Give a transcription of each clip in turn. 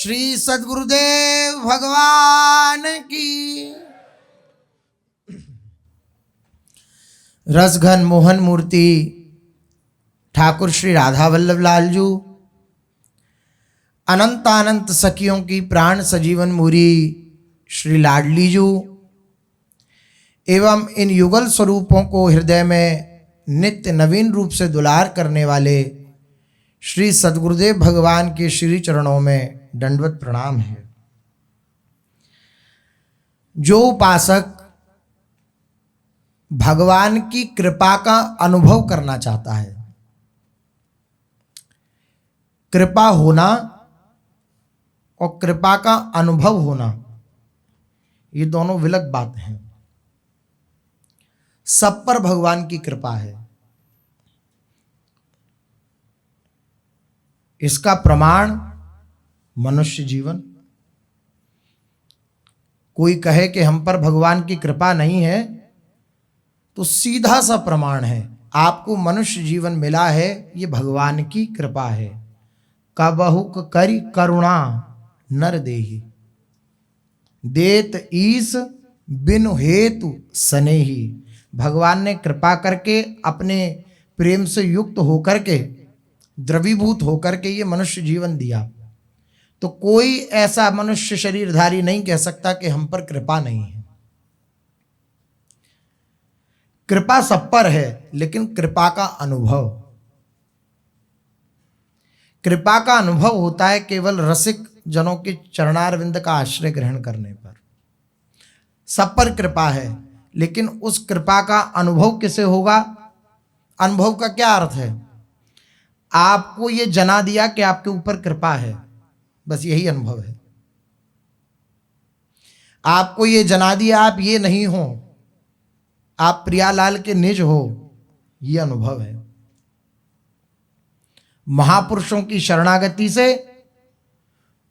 श्री सद्गुरुदेव भगवान की। रसघन मोहन मूर्ति ठाकुर श्री राधा वल्लभ लाल जू, अनंतानंत सखियों की प्राण सजीवन मूरी श्री लाडली जू एवं इन युगल स्वरूपों को हृदय में नित्य नवीन रूप से दुलार करने वाले श्री सद्गुरुदेव भगवान के श्री चरणों में दंडवत प्रणाम है। जो उपासक भगवान की कृपा का अनुभव करना चाहता है, कृपा होना और कृपा का अनुभव होना ये दोनों विलग बातें हैं। सब पर भगवान की कृपा है, इसका प्रमाण मनुष्य जीवन। कोई कहे कि हम पर भगवान की कृपा नहीं है तो सीधा सा प्रमाण है, आपको मनुष्य जीवन मिला है ये भगवान की कृपा है। कबहुक करि करुणा नर देहि, देत ईस बिनु हेतु सनेही। भगवान ने कृपा करके अपने प्रेम से युक्त होकर के द्रवीभूत होकर के ये मनुष्य जीवन दिया, तो कोई ऐसा मनुष्य शरीरधारी नहीं कह सकता कि हम पर कृपा नहीं है। कृपा सब पर है, लेकिन कृपा का अनुभव, कृपा का अनुभव होता है केवल रसिक जनों के चरणारविंद का आश्रय ग्रहण करने पर। सब पर कृपा है, लेकिन उस कृपा का अनुभव किसे होगा? अनुभव का क्या अर्थ है? आपको ये जना दिया कि आपके ऊपर कृपा है, बस यही अनुभव है। आपको ये जना दिया आप ये नहीं हो, आप प्रियालाल के निज हो, ये अनुभव है। महापुरुषों की शरणागति से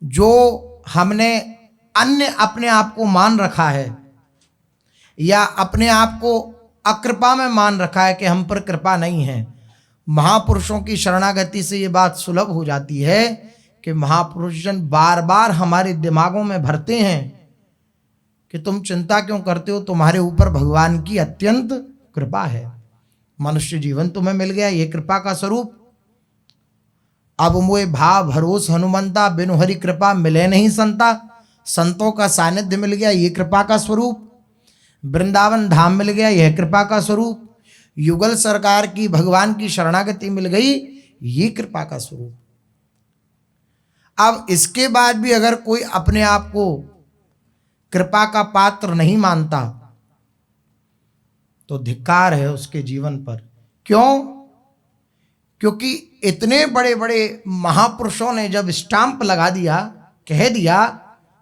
जो हमने अन्य अपने आप को मान रखा है या अपने आप को अकृपा में मान रखा है कि हम पर कृपा नहीं है, महापुरुषों की शरणागति से ये बात सुलभ हो जाती है कि महापुरुष जन बार बार हमारे दिमागों में भरते हैं कि तुम चिंता क्यों करते हो, तुम्हारे ऊपर भगवान की अत्यंत कृपा है। मनुष्य जीवन तुम्हें मिल गया, ये कृपा का स्वरूप। अब मोए भाव भरोस हनुमंता, बिनु हरि कृपा मिले नहीं संता। संतों का सानिध्य मिल गया, ये कृपा का स्वरूप। वृंदावन धाम मिल गया, यह कृपा का स्वरूप। युगल सरकार की भगवान की शरणागति मिल गई, ये कृपा का स्वरूप। अब इसके बाद भी अगर कोई अपने आप को कृपा का पात्र नहीं मानता तो धिक्कार है उसके जीवन पर। क्यों? क्योंकि इतने बड़े बड़े महापुरुषों ने जब स्टाम्प लगा दिया, कह दिया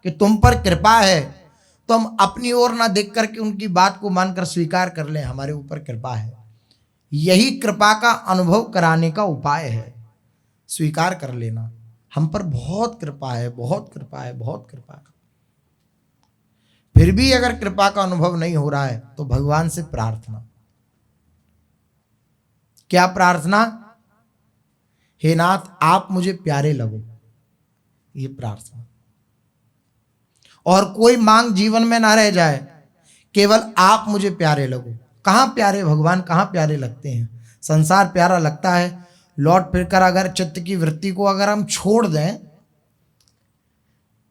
कि तुम पर कृपा है, तो हम अपनी ओर ना देख करके उनकी बात को मानकर स्वीकार कर लें हमारे ऊपर कृपा है। यही कृपा का अनुभव कराने का उपाय है, स्वीकार कर लेना हम पर बहुत कृपा है, बहुत कृपा है, बहुत कृपा है। फिर भी अगर कृपा का अनुभव नहीं हो रहा है तो भगवान से प्रार्थना। क्या प्रार्थना? हे नाथ आप मुझे प्यारे लगो, ये प्रार्थना। और कोई मांग जीवन में ना रह जाए, केवल आप मुझे प्यारे लगो। कहाँ प्यारे भगवान, कहाँ प्यारे लगते हैं? संसार प्यारा लगता है। लौट फिरकर अगर चित्त की वृत्ति को अगर हम छोड़ दें,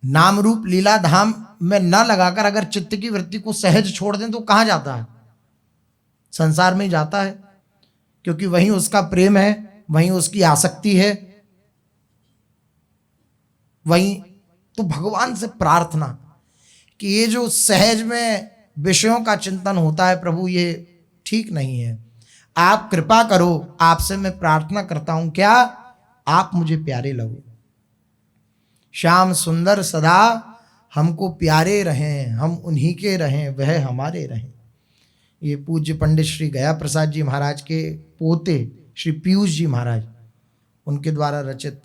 नाम रूप लीला धाम में न लगाकर अगर चित्त की वृत्ति को सहज छोड़ दें तो कहाँ जाता है? संसार में ही जाता है, क्योंकि वहीं उसका प्रेम है, वहीं उसकी आसक्ति है, वहीं। तो भगवान से प्रार्थना कि ये जो सहज में विषयों का चिंतन होता है प्रभु, ये ठीक नहीं है, आप कृपा करो। आपसे मैं प्रार्थना करता हूं, क्या? आप मुझे प्यारे लगो। श्याम सुंदर सदा हमको प्यारे रहें, हम उन्हीं के रहें, वह हमारे रहें। ये पूज्य पंडित श्री गया प्रसाद जी महाराज के पोते श्री पीयूष जी महाराज, उनके द्वारा रचित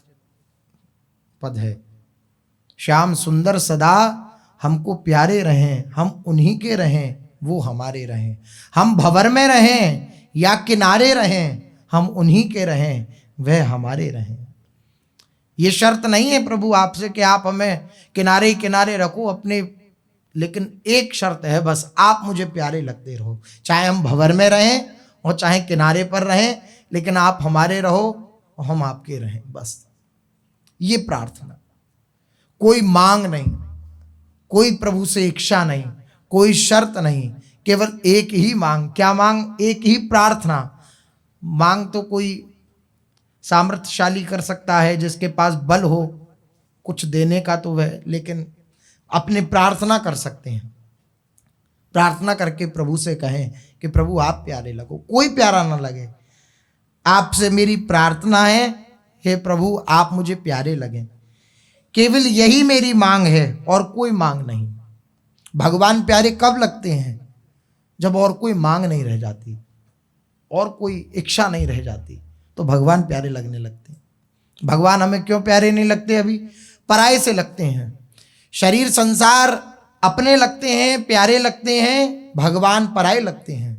पद है। श्याम सुंदर सदा हमको प्यारे रहें, हम उन्हीं के रहें, वो हमारे रहें। हम भंवर में रहें या किनारे रहें, हम उन्हीं के रहें, वह हमारे रहें। ये शर्त नहीं है प्रभु आपसे कि आप हमें किनारे ही किनारे रखो अपने, लेकिन एक शर्त है बस, आप मुझे प्यारे लगते रहो, चाहे हम भंवर में रहें और चाहे किनारे पर रहें, लेकिन आप हमारे रहो और हम आपके रहें, बस ये प्रार्थना। कोई मांग नहीं, कोई प्रभु से इच्छा नहीं, कोई शर्त नहीं, केवल एक ही मांग। क्या मांग? एक ही प्रार्थना। मांग तो कोई सामर्थ्यशाली कर सकता है, जिसके पास बल हो कुछ देने का तो वह, लेकिन अपने प्रार्थना कर सकते हैं। प्रार्थना करके प्रभु से कहें कि प्रभु आप प्यारे लगो, कोई प्यारा ना लगे, आपसे मेरी प्रार्थना है, हे प्रभु आप मुझे प्यारे लगें। केवल यही मेरी मांग है और कोई मांग नहीं। भगवान प्यारे कब लगते हैं? जब और कोई मांग नहीं रह जाती, और कोई इच्छा नहीं रह जाती, तो भगवान प्यारे लगने लगते हैं। भगवान हमें क्यों प्यारे नहीं लगते? अभी पराये से लगते हैं, शरीर संसार अपने लगते हैं, प्यारे लगते हैं, भगवान पराये लगते हैं।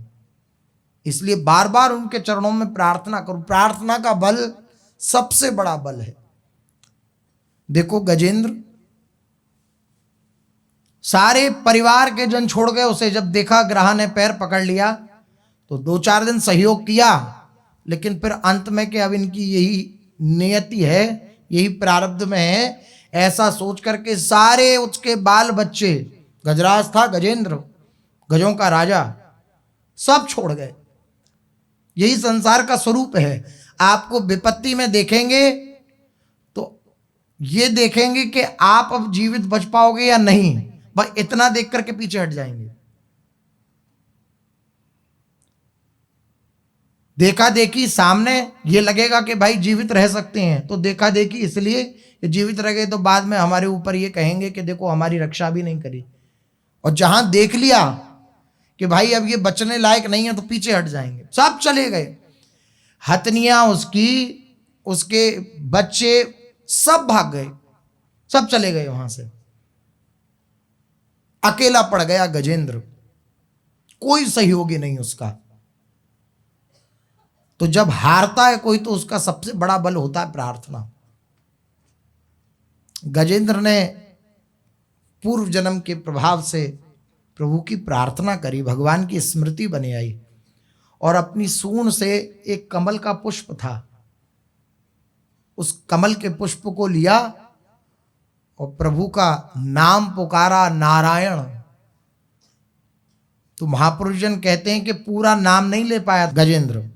इसलिए बार बार उनके चरणों में प्रार्थना करो। प्रार्थना का बल सबसे बड़ा बल है। देखो गजेंद्र, सारे परिवार के जन छोड़ गए उसे, जब देखा ग्रह ने पैर पकड़ लिया तो 2-4 दिन सहयोग किया, लेकिन फिर अंत में कि अब इनकी यही नियति है, यही प्रारब्ध में है, ऐसा सोच करके सारे उसके बाल बच्चे, गजराज था गजेंद्र, गजों का राजा, सब छोड़ गए। यही संसार का स्वरूप है। आपको विपत्ति में देखेंगे तो ये देखेंगे कि आप अब जीवित बच पाओगे या नहीं, बस इतना देख करके पीछे हट जाएंगे। देखा देखी सामने ये लगेगा कि भाई जीवित रह सकते हैं, तो देखा देखी इसलिए जीवित रह गए, तो बाद में हमारे ऊपर ये कहेंगे कि देखो हमारी रक्षा भी नहीं करी। और जहां देख लिया कि भाई अब ये बचने लायक नहीं है, तो पीछे हट जाएंगे, सब चले गए। हथनियां उसकी, उसके बच्चे सब भाग गए, सब चले गए वहां से। अकेला पड़ गया गजेंद्र, कोई सहयोगी नहीं उसका। तो जब हारता है कोई, तो उसका सबसे बड़ा बल होता है प्रार्थना। गजेंद्र ने पूर्व जन्म के प्रभाव से प्रभु की प्रार्थना करी, भगवान की स्मृति बनी आई, और अपनी सूंड से एक कमल का पुष्प था, उस कमल के पुष्प को लिया और प्रभु का नाम पुकारा, नारायण। तो महापुरुष जन कहते हैं कि पूरा नाम नहीं ले पाया गजेंद्र,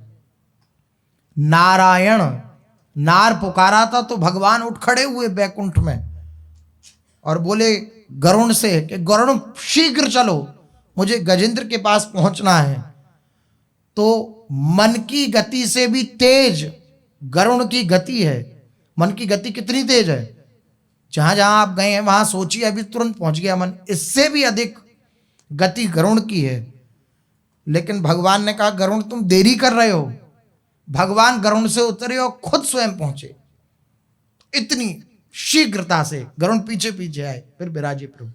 नारायण नार पुकारा था, तो भगवान उठ खड़े हुए बैकुंठ में और बोले गरुण से कि गरुण शीघ्र चलो, मुझे गजेंद्र के पास पहुंचना है। तो मन की गति से भी तेज गरुण की गति है। मन की गति कितनी तेज है? जहां जहां आप गए हैं वहां सोचिए, अभी तुरंत पहुंच गया मन। इससे भी अधिक गति गरुण की है। लेकिन भगवान ने कहा गरुण तुम देरी कर रहे हो। भगवान गरुण से उतरे और खुद स्वयं पहुंचे। इतनी शीघ्रता से गरुण पीछे पीछे आए, फिर विराजे प्रभु।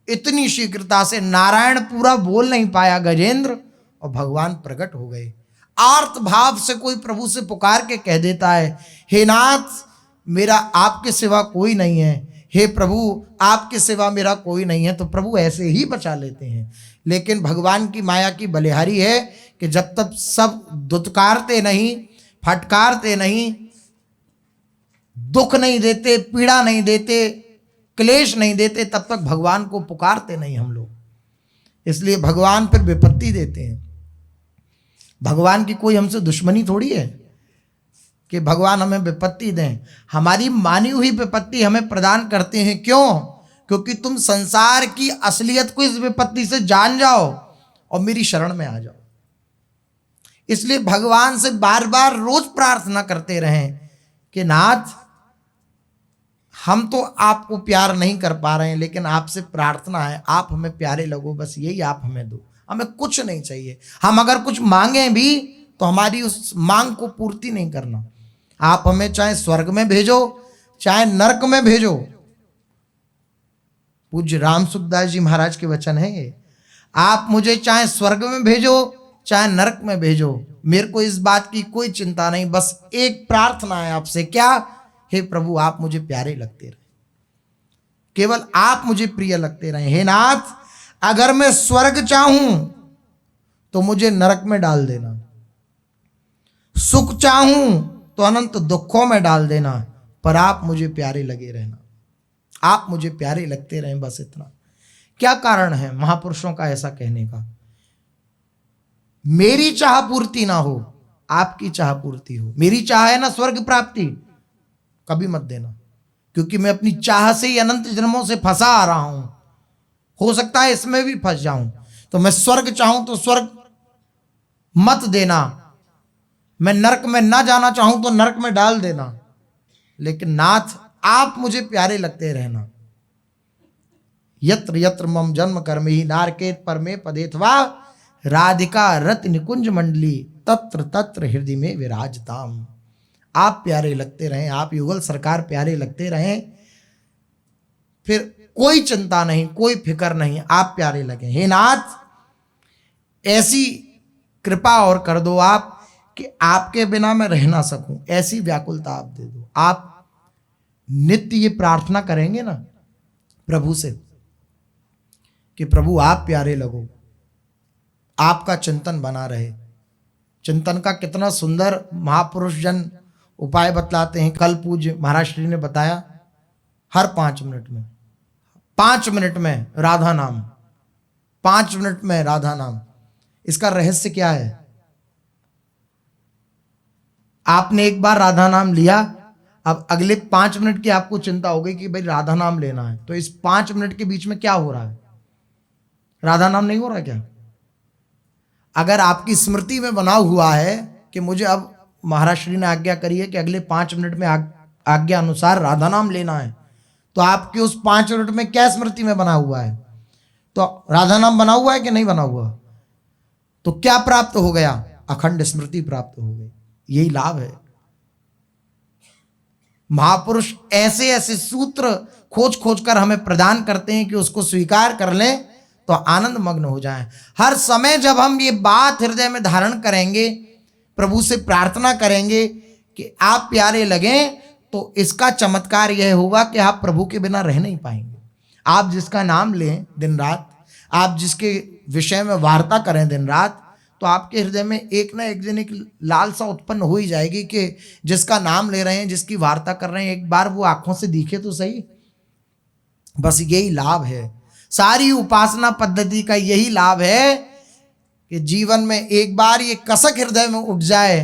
इतनी शीघ्रता से नारायण पूरा बोल नहीं पाया गजेंद्र, और भगवान प्रकट हो गए। आर्त भाव से कोई प्रभु से पुकार के कह देता है, हे नाथ मेरा आपके सिवा कोई नहीं है, हे प्रभु आपके सिवा मेरा कोई नहीं है, तो प्रभु ऐसे ही बचा लेते हैं। लेकिन भगवान की माया की बलिहारी है कि जब तक सब दुत्कारते नहीं, फटकारते नहीं, दुख नहीं देते, पीड़ा नहीं देते, क्लेश नहीं देते, तब तक भगवान को पुकारते नहीं हम लोग। इसलिए भगवान फिर विपत्ति देते हैं। भगवान की कोई हमसे दुश्मनी थोड़ी है कि भगवान हमें विपत्ति दें। हमारी मानी हुई विपत्ति हमें प्रदान करते हैं। क्यों? क्योंकि तुम संसार की असलियत को इस विपत्ति से जान जाओ और मेरी शरण में आ जाओ। इसलिए भगवान से बार बार रोज प्रार्थना करते रहें कि नाथ हम तो आपको प्यार नहीं कर पा रहे हैं, लेकिन आपसे प्रार्थना है आप हमें प्यारे लगो, बस यही आप हमें दो, हमें कुछ नहीं चाहिए। हम अगर कुछ मांगे भी तो हमारी उस मांग को पूर्ति नहीं करना। आप हमें चाहे स्वर्ग में भेजो चाहे नरक में भेजो। पूज्य राम सुखदास जी महाराज के वचन है ये। आप मुझे चाहे स्वर्ग में भेजो चाहे नरक में भेजो, मेरे को इस बात की कोई चिंता नहीं। बस एक प्रार्थना है आपसे, क्या? हे प्रभु, आप मुझे प्यारे लगते रहे, केवल आप मुझे प्रिय लगते रहे। हे नाथ, अगर मैं स्वर्ग चाहूं तो मुझे नरक में डाल देना, सुख चाहूं तो अनंत दुखों में डाल देना, पर आप मुझे प्यारे लगे रहना, आप मुझे प्यारे लगते रहें, बस इतना। क्या कारण है महापुरुषों का ऐसा कहने का? मेरी चाह पूर्ति ना हो, आपकी चाह पूर्ति हो। मेरी चाह है ना स्वर्ग प्राप्ति, कभी मत देना, क्योंकि मैं अपनी चाह से ही अनंत जन्मों से फंसा आ रहा हूं, हो सकता है इसमें भी फंस जाऊं। तो मैं स्वर्ग चाहूं तो स्वर्ग मत देना, मैं नरक में ना जाना चाहूं तो नरक में डाल देना, लेकिन नाथ आप मुझे प्यारे लगते रहना। यत्र यत्र मम जन्म कर्म ही नारकेत परमे पदेथवा राधिका रत निकुंज मंडली तत्र तत्र हृदय में विराजताम। आप प्यारे लगते रहें, आप युगल सरकार प्यारे लगते रहें, फिर कोई चिंता नहीं, कोई फिक्र नहीं, आप प्यारे लगे। हे नाथ, ऐसी कृपा और कर दो आप कि आपके बिना मैं रह ना सकूं, ऐसी व्याकुलता आप दे दो। आप नित्य ये प्रार्थना करेंगे ना प्रभु से कि प्रभु आप प्यारे लगो, आपका चिंतन बना रहे। चिंतन का कितना सुंदर महापुरुष जन उपाय बतलाते हैं। कल पूज्य महाराज श्री ने बताया, हर 5 मिनट में, 5 मिनट में राधा नाम, 5 मिनट में राधा नाम। इसका रहस्य क्या है? आपने एक बार राधा नाम लिया, अब अगले 5 मिनट की आपको चिंता हो गई कि भाई राधा नाम लेना है, तो इस 5 मिनट के बीच में क्या हो रहा है? राधा नाम नहीं हो रहा क्या? अगर आपकी स्मृति में बना हुआ है कि मुझे अब महाराज श्री ने आज्ञा करी है कि अगले 5 मिनट में आज्ञा अनुसार राधा नाम लेना है, तो आपके उस 5 मिनट में क्या स्मृति में बना हुआ है? तो राधा नाम बना हुआ है कि नहीं बना हुआ? तो क्या प्राप्त हो गया? अखंड स्मृति प्राप्त हो गई। यही लाभ है। महापुरुष ऐसे ऐसे सूत्र खोज खोज कर हमें प्रदान करते हैं कि उसको स्वीकार कर लें तो आनंद मग्न हो जाएं। हर समय जब हम ये बात हृदय में धारण करेंगे, प्रभु से प्रार्थना करेंगे कि आप प्यारे लगें, तो इसका चमत्कार यह होगा कि आप प्रभु के बिना रह नहीं पाएंगे। आप जिसका नाम लें दिन रात, आप जिसके विषय में वार्ता करें दिन रात, तो आपके हृदय में एक ना एक दिन एक लालसा उत्पन्न हो ही जाएगी कि जिसका नाम ले रहे हैं, जिसकी वार्ता कर रहे हैं, एक बार वो आंखों से दिखे तो सही। बस यही लाभ है, सारी उपासना पद्धति का यही लाभ है कि जीवन में एक बार ये कसक हृदय में उठ जाए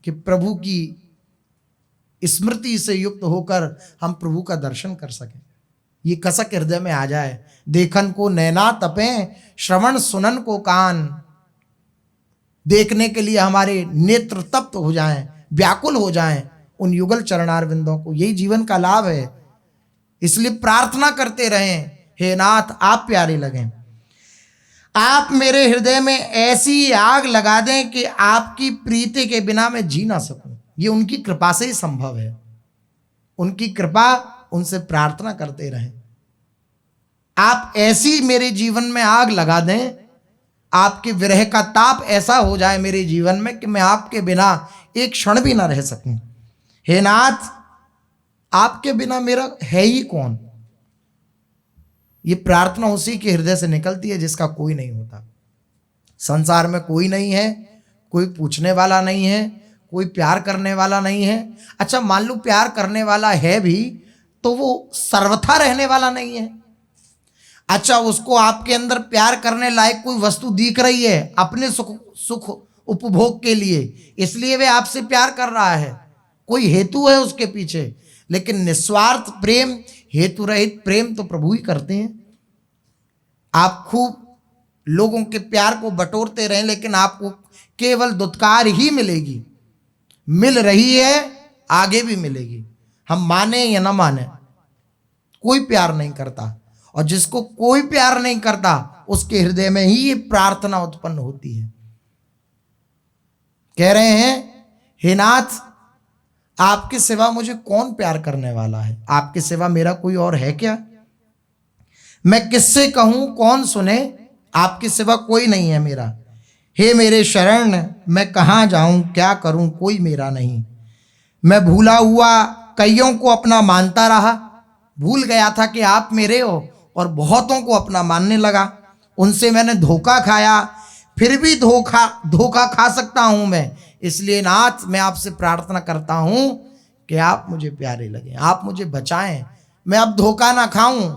कि प्रभु की स्मृति से युक्त होकर हम प्रभु का दर्शन कर सकें। ये कसक हृदय में आ जाए। देखन को नैना तपें, श्रवण सुनन को कान, देखने के लिए हमारे नेत्र तप्त हो जाएं, व्याकुल हो जाएं उन युगल चरणार बिंदों को। यही जीवन का लाभ है। इसलिए प्रार्थना करते रहें, हे नाथ आप प्यारे लगें, आप मेरे हृदय में ऐसी आग लगा दें कि आपकी प्रीति के बिना मैं जी ना सकूं। ये उनकी कृपा से ही संभव है। उनकी कृपा, उनसे प्रार्थना करते रहें। आप ऐसी मेरे जीवन में आग लगा दें, आपके विरह का ताप ऐसा हो जाए मेरे जीवन में कि मैं आपके बिना एक क्षण भी ना रह सकूं। हे नाथ, आपके बिना मेरा है ही कौन? ये प्रार्थना उसी के हृदय से निकलती है जिसका कोई नहीं होता। संसार में कोई नहीं है, कोई पूछने वाला नहीं है, कोई प्यार करने वाला नहीं है। अच्छा, मान लो प्यार करने वाला है भी तो वो सर्वथा रहने वाला नहीं है। अच्छा, उसको आपके अंदर प्यार करने लायक कोई वस्तु दिख रही है अपने सुख उपभोग के लिए, इसलिए वे आपसे प्यार कर रहा है, कोई हेतु है उसके पीछे। लेकिन निस्वार्थ प्रेम, हेतु रहित प्रेम तो प्रभु ही करते हैं। आप खूब लोगों के प्यार को बटोरते रहें, लेकिन आपको केवल दुत्कार ही मिलेगी, मिल रही है, आगे भी मिलेगी। हम माने या ना माने, कोई प्यार नहीं करता, और जिसको कोई प्यार नहीं करता उसके हृदय में ही ये प्रार्थना उत्पन्न होती है। कह रहे हैं, हे नाथ, आपके सिवा मुझे कौन प्यार करने वाला है? आपके सिवा मेरा कोई और है क्या? मैं किससे कहूं, कौन सुने? आपके सिवा कोई नहीं है मेरा। हे मेरे शरण, मैं कहाँ जाऊं, क्या करूं, कोई मेरा नहीं। मैं भूला हुआ कईयों को अपना मानता रहा, भूल गया था कि आप मेरे हो, और बहुतों को अपना मानने लगा। उनसे मैंने धोखा खाया, फिर भी धोखा खा सकता हूं मैं। इसलिए नाथ, मैं आपसे प्रार्थना करता हूं कि आप मुझे प्यारे लगें, आप मुझे बचाएं, मैं अब धोखा ना खाऊं,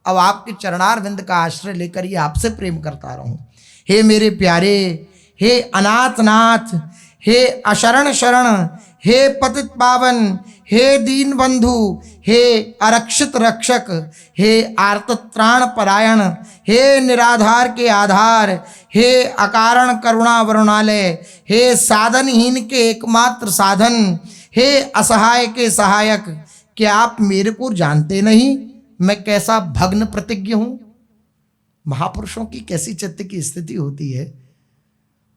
अब आपके चरणार विंद का आश्रय लेकर ये आपसे प्रेम करता रहूं। हे मेरे प्यारे, हे अनाथ नाथ, हे अशरण शरण, हे पतित पावन, हे दीन बंधु, हे आरक्षित रक्षक, हे आर्त त्राण परायण, हे निराधार के आधार, हे अकारण करुणा वरुणालय, हे साधनहीन के एकमात्र साधन, हे असहाय के सहायक, क्या आप मेरे को जानते नहीं मैं कैसा भग्न प्रतिज्ञ हूं। महापुरुषों की कैसी चित्त की स्थिति होती है।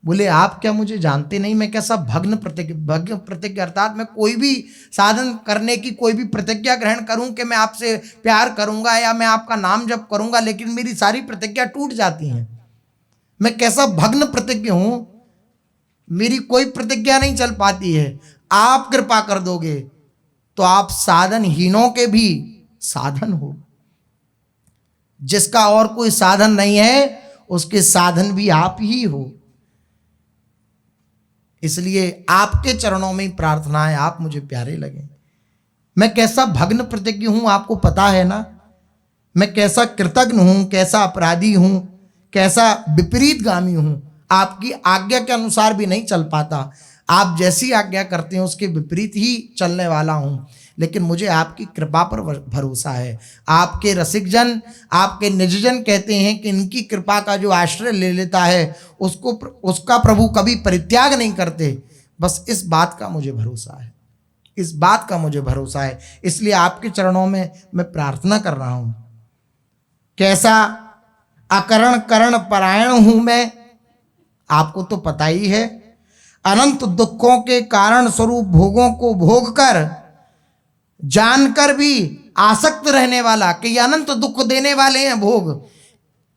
बोले आप क्या मुझे जानते नहीं, मैं कैसा भग्न प्रतिज्ञा अर्थात मैं कोई भी साधन करने की कोई भी प्रतिज्ञा ग्रहण करूं कि मैं आपसे प्यार करूंगा या मैं आपका नाम जप करूंगा, लेकिन मेरी सारी प्रतिज्ञा टूट जाती हैं। मैं कैसा भग्न प्रतिज्ञ हूं, मेरी कोई प्रतिज्ञा नहीं चल पाती है। आप कृपा कर दोगे तो आप साधनहीनों के भी साधन हो। जिसका और कोई साधन नहीं है उसके साधन भी आप ही हो। इसलिए आपके चरणों में प्रार्थना है, आप मुझे प्यारे लगे। मैं कैसा भग्न प्रतिज्ञ हूं आपको पता है ना। मैं कैसा कृतज्ञ हूं, कैसा अपराधी हूं, कैसा विपरीत गामी हूं। आपकी आज्ञा के अनुसार भी नहीं चल पाता, आप जैसी आज्ञा करते हैं उसके विपरीत ही चलने वाला हूं। लेकिन मुझे आपकी कृपा पर भरोसा है। आपके रसिकजन, आपके निजजन कहते हैं कि इनकी कृपा का जो आश्रय ले लेता है उसका प्रभु कभी परित्याग नहीं करते। बस इस बात का मुझे भरोसा है, इस बात का मुझे भरोसा है। इसलिए आपके चरणों में मैं प्रार्थना कर रहा हूं। कैसा अकरण करण परायण हूं मैं, आपको तो पता ही है। अनंत दुखों के कारण स्वरूप भोगों को भोग कर जानकर भी आसक्त रहने वाला कि ये अनंत दुख देने वाले हैं भोग,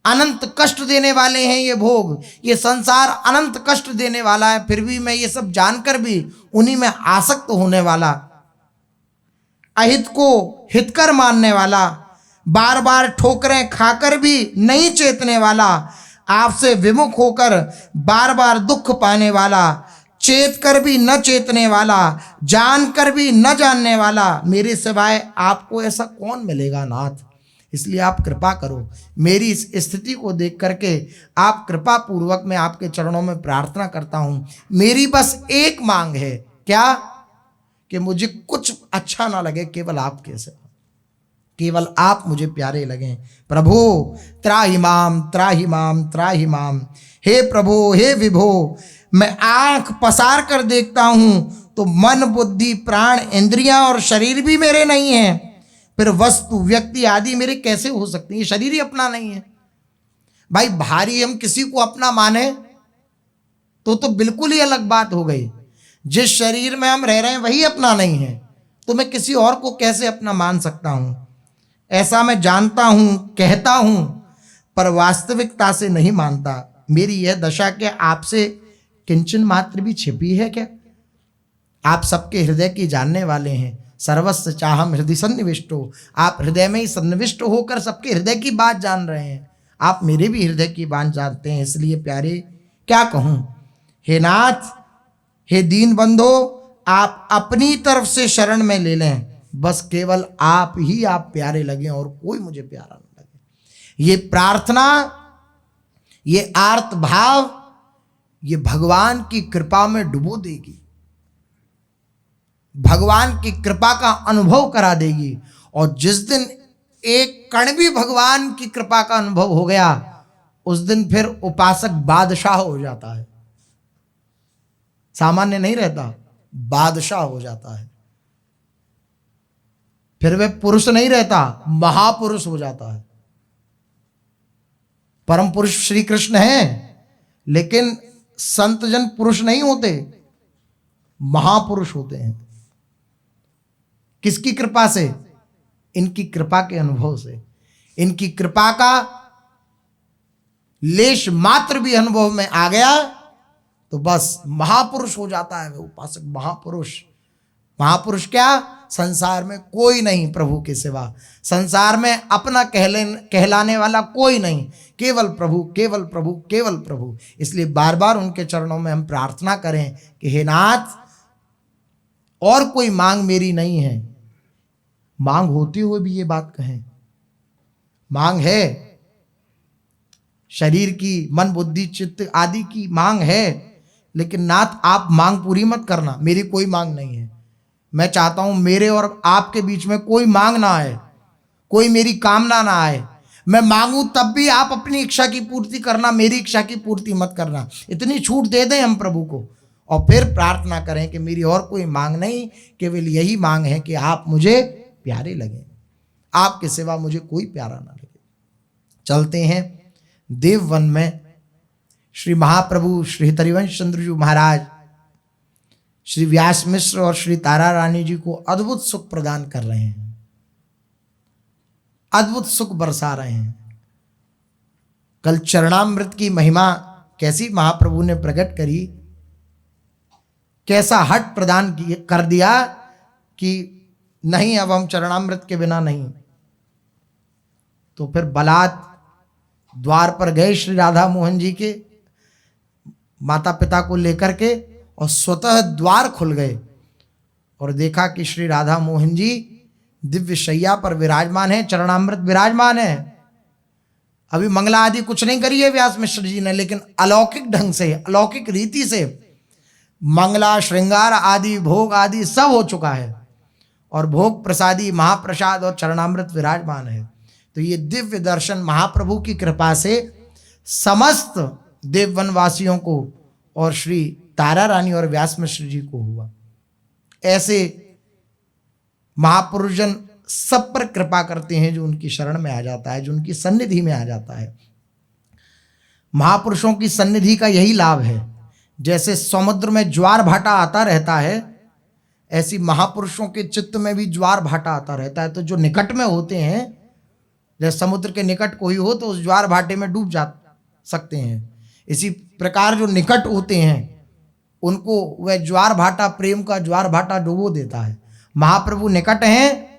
अनंत कष्ट देने वाले हैं ये भोग, ये संसार अनंत कष्ट देने वाला है, फिर भी मैं ये सब जानकर भी उन्हीं में आसक्त होने वाला, अहित को हितकर मानने वाला, बार बार ठोकरें खाकर भी नहीं चेतने वाला, आपसे विमुख होकर बार बार दुख पाने वाला, चेत कर भी न चेतने वाला, जान कर भी न जानने वाला, मेरे सिवाय आपको ऐसा कौन मिलेगा नाथ। इसलिए आप कृपा करो। मेरी इस स्थिति को देख करके आप कृपा पूर्वक मैं आपके चरणों में प्रार्थना करता हूँ। मेरी बस एक मांग है, क्या, कि मुझे कुछ अच्छा ना लगे, केवल आपके से, केवल आप मुझे प्यारे लगें। प्रभु त्राहि माम त्राहि माम त्राहि माम। हे प्रभु, हे विभो, मैं आंख पसार कर देखता हूं तो मन बुद्धि प्राण इंद्रियां और शरीर भी मेरे नहीं हैं, फिर वस्तु व्यक्ति आदि मेरे कैसे हो सकते हैं। ये शरीर ही अपना नहीं है। भाई भारी हम किसी को अपना माने तो बिल्कुल ही अलग बात हो गई। जिस शरीर में हम रह रहे हैं वही अपना नहीं है, तो मैं किसी और को कैसे अपना मान सकता हूं। ऐसा मैं जानता हूं, कहता हूं, पर वास्तविकता से नहीं मानता। मेरी यह दशा क्या आपसे किंचन मात्र भी छिपी है क्या। आप सबके हृदय की जानने वाले हैं। सर्वस्व चाहम हृदय सन्निविष्टो, आप हृदय में ही सन्निविष्ट होकर सबके हृदय की बात जान रहे हैं। आप मेरे भी हृदय की बात जानते हैं। इसलिए प्यारे क्या कहूँ। हे नाथ, हे दीन बंधो, आप अपनी तरफ से शरण में ले लें। बस केवल आप ही आप प्यारे लगें और कोई मुझे प्यारा न लगे। ये प्रार्थना, ये आर्त भाव, ये भगवान की कृपा में डुबो देगी, भगवान की कृपा का अनुभव करा देगी। और जिस दिन एक कण भी भगवान की कृपा का अनुभव हो गया, उस दिन फिर उपासक बादशाह हो जाता है। सामान्य नहीं रहता, बादशाह हो जाता है। फिर वह पुरुष नहीं रहता, महापुरुष हो जाता है। परम पुरुष श्री कृष्ण हैं, लेकिन संत जन पुरुष नहीं होते, महापुरुष होते हैं। किसकी कृपा से? इनकी कृपा के अनुभव से। इनकी कृपा का लेश मात्र भी अनुभव में आ गया तो बस महापुरुष हो जाता है वह उपासक। महापुरुष, महापुरुष क्या? संसार में कोई नहीं प्रभु के सिवा, संसार में अपना कहलाने वाला कोई नहीं, केवल प्रभु, केवल प्रभु, केवल प्रभु। इसलिए बार बार उनके चरणों में हम प्रार्थना करें कि हे नाथ, और कोई मांग मेरी नहीं है। मांग होते हुए भी ये बात कहें, मांग है, शरीर की, मन बुद्धि चित्त आदि की मांग है, लेकिन नाथ आप मांग पूरी मत करना। मेरी कोई मांग नहीं है। मैं चाहता हूं मेरे और आपके बीच में कोई मांग ना आए, कोई मेरी कामना ना आए। मैं मांगू तब भी आप अपनी इच्छा की पूर्ति करना, मेरी इच्छा की पूर्ति मत करना। इतनी छूट दे दें हम प्रभु को, और फिर प्रार्थना करें कि मेरी और कोई मांग नहीं, केवल यही मांग है कि आप मुझे प्यारे लगे, आपके सिवा मुझे कोई प्यारा ना लगे। चलते हैं देववन में। श्री महाप्रभु श्री हरिवंश चंद्र जी महाराज श्री व्यास मिश्र और श्री तारा रानी जी को अद्भुत सुख प्रदान कर रहे हैं, अद्भुत सुख बरसा रहे हैं। कल चरणामृत की महिमा कैसी महाप्रभु ने प्रकट करी, कैसा हट प्रदान कर दिया कि नहीं, अब हम चरणामृत के बिना नहीं। तो फिर बलात् द्वार पर गए श्री राधा मोहन जी के, माता पिता को लेकर के, और स्वतः द्वार खुल गए और देखा कि श्री राधा मोहन जी दिव्य शैया पर विराजमान है, चरणामृत विराजमान है। अभी मंगला आदि कुछ नहीं करी है व्यास मिश्र जी ने, लेकिन अलौकिक ढंग से, अलौकिक रीति से मंगला, श्रृंगार आदि, भोग आदि सब हो चुका है, और भोग प्रसादी, महाप्रसाद और चरणामृत विराजमान है। तो ये दिव्य दर्शन महाप्रभु की कृपा से समस्त देववनवासियों को और श्री तारा रानी और व्यास मिश्र जी को हुआ। ऐसे महापुरुषजन सब पर कृपा करते हैं जो उनकी शरण में आ जाता है, जो उनकी सन्निधि में आ जाता है। महापुरुषों की सन्निधि का यही लाभ है। जैसे समुद्र में ज्वार भाटा आता रहता है, ऐसी महापुरुषों के चित्त में भी ज्वार भाटा आता रहता है। तो जो निकट में होते हैं, जैसे समुद्र के निकट कोई हो तो उस ज्वार भाटे में डूब जा सकते हैं, इसी प्रकार जो निकट होते हैं उनको वह ज्वार भाटा, प्रेम का ज्वार भाटा डुबो देता है। महाप्रभु निकट हैं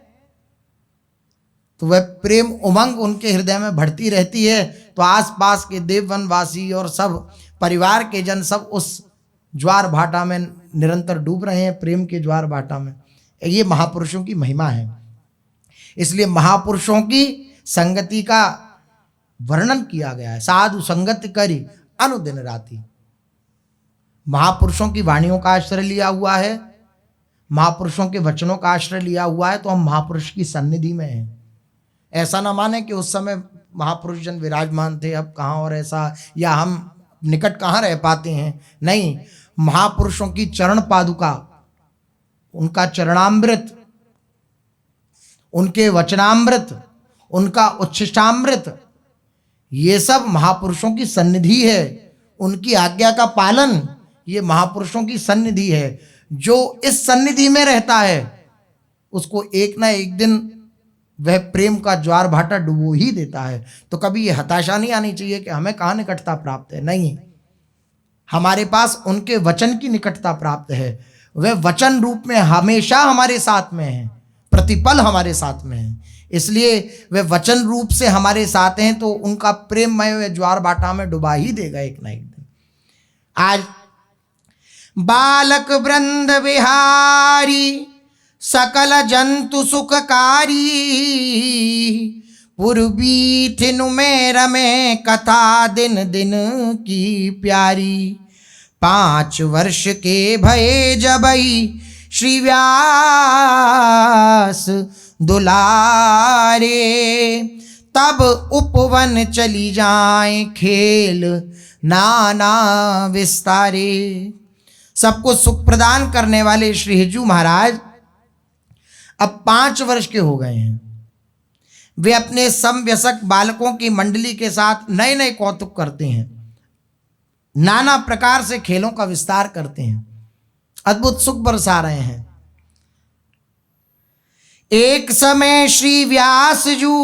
तो वह प्रेम उमंग उनके हृदय में बढ़ती रहती है। तो आसपास के देववनवासी और सब परिवार के जन सब उस ज्वार भाटा में निरंतर डूब रहे हैं, प्रेम के ज्वार भाटा में। ये महापुरुषों की महिमा है। इसलिए महापुरुषों की संगति का वर्णन किया गया है। साधु संगति करी अनुदिन राति। महापुरुषों की वाणियों का आश्रय लिया हुआ है, महापुरुषों के वचनों का आश्रय लिया हुआ है, तो हम महापुरुष की सन्निधि में हैं। ऐसा ना माने कि उस समय महापुरुष जन विराजमान थे, अब कहाँ, और ऐसा, या हम निकट कहाँ रह पाते हैं। नहीं, महापुरुषों की चरण पादुका, उनका चरणामृत, उनके वचनामृत, उनका उच्छिष्टामृत, ये सब महापुरुषों की सन्निधि है। उनकी आज्ञा का पालन ये महापुरुषों की सन्निधि है। जो इस सन्निधि में रहता है उसको एक ना एक दिन वह प्रेम का ज्वार भाटा डुबो ही देता है। तो कभी ये हताशा नहीं आनी चाहिए कि हमें कहाँ निकटता प्राप्त है। नहीं, हमारे पास उनके वचन की निकटता प्राप्त है। वह वचन रूप में हमेशा हमारे साथ में है, प्रतिपल हमारे साथ में है। इसलिए वे वचन रूप से हमारे साथ हैं, तो उनका प्रेममय ज्वार भाटा में डुबा ही देगा एक ना एक दिन। आज बालक वृंद विहारी सकल जंतु सुखकारी, पूर्वी थिनु में रमे कथा दिन दिन की प्यारी। 5 वर्ष के भये जबई श्री व्यास दुलारे, तब उपवन चली जाएं खेल नाना विस्तारे। सबको सुख प्रदान करने वाले श्री हिजू महाराज अब 5 वर्ष के हो गए हैं। वे अपने समवयस्क बालकों की मंडली के साथ नए नए कौतुक करते हैं, नाना प्रकार से खेलों का विस्तार करते हैं, अद्भुत सुख बरसा रहे हैं। एक समय श्री व्यास जू